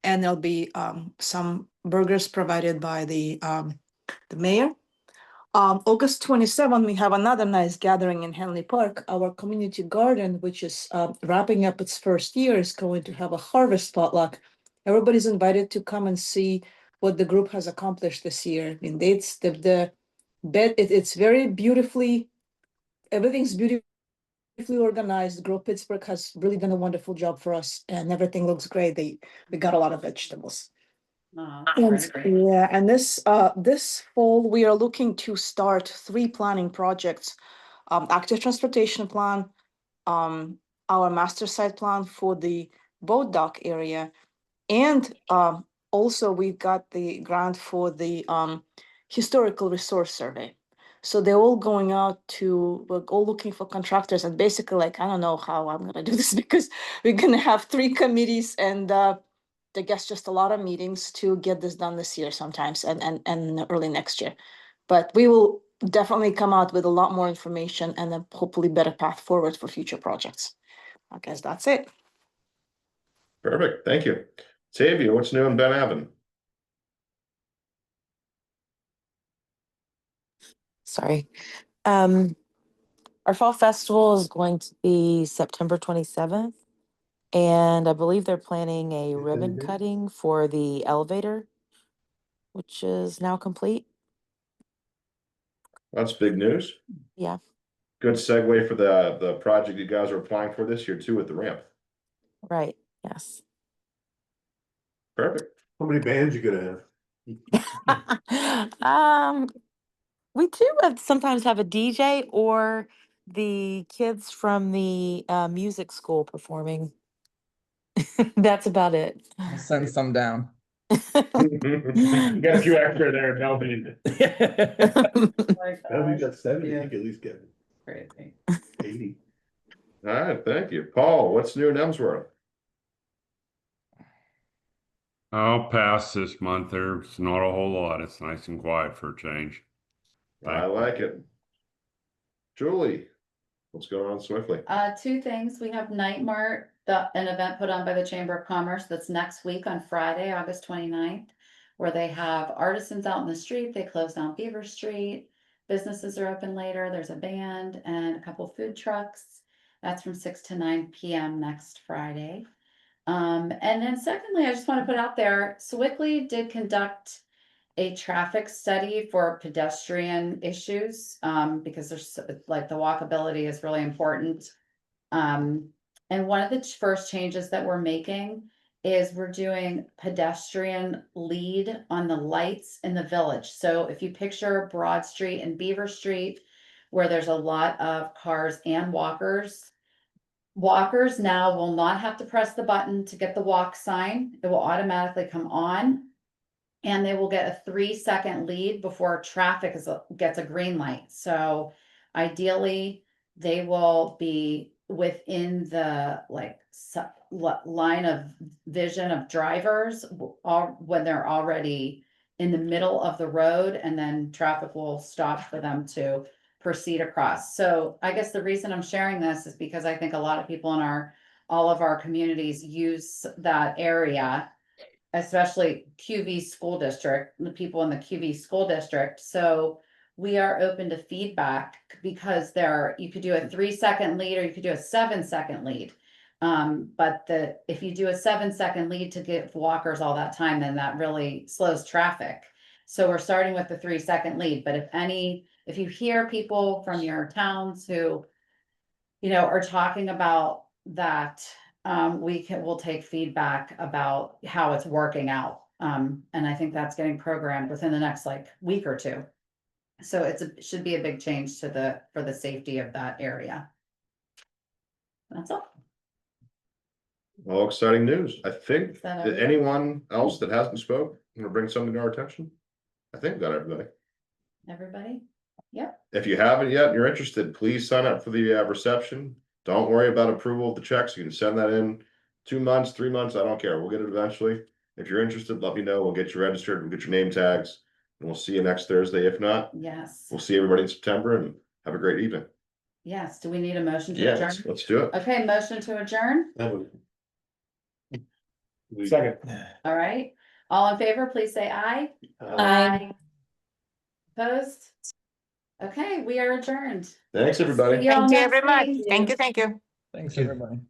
and there'll be some burgers provided by the mayor. August 27th, we have another nice gathering in Henley Park. Our community garden, which is wrapping up its first year, is going to have a harvest potluck. Everybody's invited to come and see what the group has accomplished this year. I mean, it's the bed. It's very beautifully. Everything's beautifully organized. Grow Pittsburgh has really done a wonderful job for us, and everything looks great. We got a lot of vegetables. And this fall we are looking to start 3 planning projects: active transportation plan, our master site plan for the boat dock area. And also we've got the grant for the historical resource survey. So they're all going out to, we're all looking for contractors, and basically, like, I don't know how I'm gonna do this because we're gonna have 3 committees and I guess just a lot of meetings to get this done this year sometimes and early next year. But we will definitely come out with a lot more information and a hopefully better path forward for future projects. I guess that's it. Perfect, thank you. Tavia, what's new in Ben Avon? Sorry. Our fall festival is going to be September 27th. And I believe they're planning a ribbon cutting for the elevator, which is now complete. That's big news. Yeah. Good segue for the project you guys are applying for this year too with the ramp. Right. Yes. Perfect. How many bands you gonna have? We do sometimes have a DJ or the kids from the music school performing. That's about it. I'll send some down. You got a few extra there, Melvin. Now we got 70, you can at least get Crazy. 80. All right, thank you. Paul, what's new in Emsworth? I'll pass this month. There's not a whole lot. It's nice and quiet for a change. I like it. Julie, what's going on swiftly? 2 things. We have Night Mart, an event put on by the Chamber of Commerce that's next week on Friday, August 29th, where they have artisans out in the street. They close down Beaver Street. Businesses are open later. There's a band and a couple food trucks. That's from 6 to 9 p.m. next Friday. And then secondly, I just want to put out there, Sewickley did conduct a traffic study for pedestrian issues, because there's like the walkability is really important. And one of the first changes that we're making is we're doing pedestrian lead on the lights in the village. So if you picture Broad Street and Beaver Street, where there's a lot of cars and walkers now will not have to press the button to get the walk sign. It will automatically come on. And they will get a 3-second lead before traffic gets a green light. So ideally, they will be within the line of vision of drivers when they're already in the middle of the road, and then traffic will stop for them to proceed across. So I guess the reason I'm sharing this is because I think a lot of people in all of our communities use that area, especially QV school district, the people in the QV school district. So we are open to feedback because you could do a 3-second lead or you could do a 7-second lead. But if you do a 7-second lead to give walkers all that time, then that really slows traffic. So we're starting with the 3-second lead, but if you hear people from your towns who, are talking about that, we'll take feedback about how it's working out. And I think that's getting programmed within the next week or 2. So it should be a big change for the safety of that area. That's all. All exciting news. I think, that did everybody? anyone else that hasn't spoke want to bring something to our attention? I think we got everybody. Everybody? Yep. If you haven't yet and you're interested, please sign up for the reception. Don't worry about approval of the checks. You can send that in 2 months, 3 months. I don't care. We'll get it eventually. If you're interested, let me know. We'll get you registered. We'll get your name tags, and we'll see you next Thursday. If not, Yes. we'll see everybody in September, and have a great evening. Yes. Do we need a motion to Yeah, adjourn? let's do it. Okay, motion to adjourn. Second. All right. All in favor, please say aye. Aye. Opposed? Okay, we are adjourned. Thanks, everybody. See y'all Thank you next very much. week. Thank you. Thanks, you. everybody.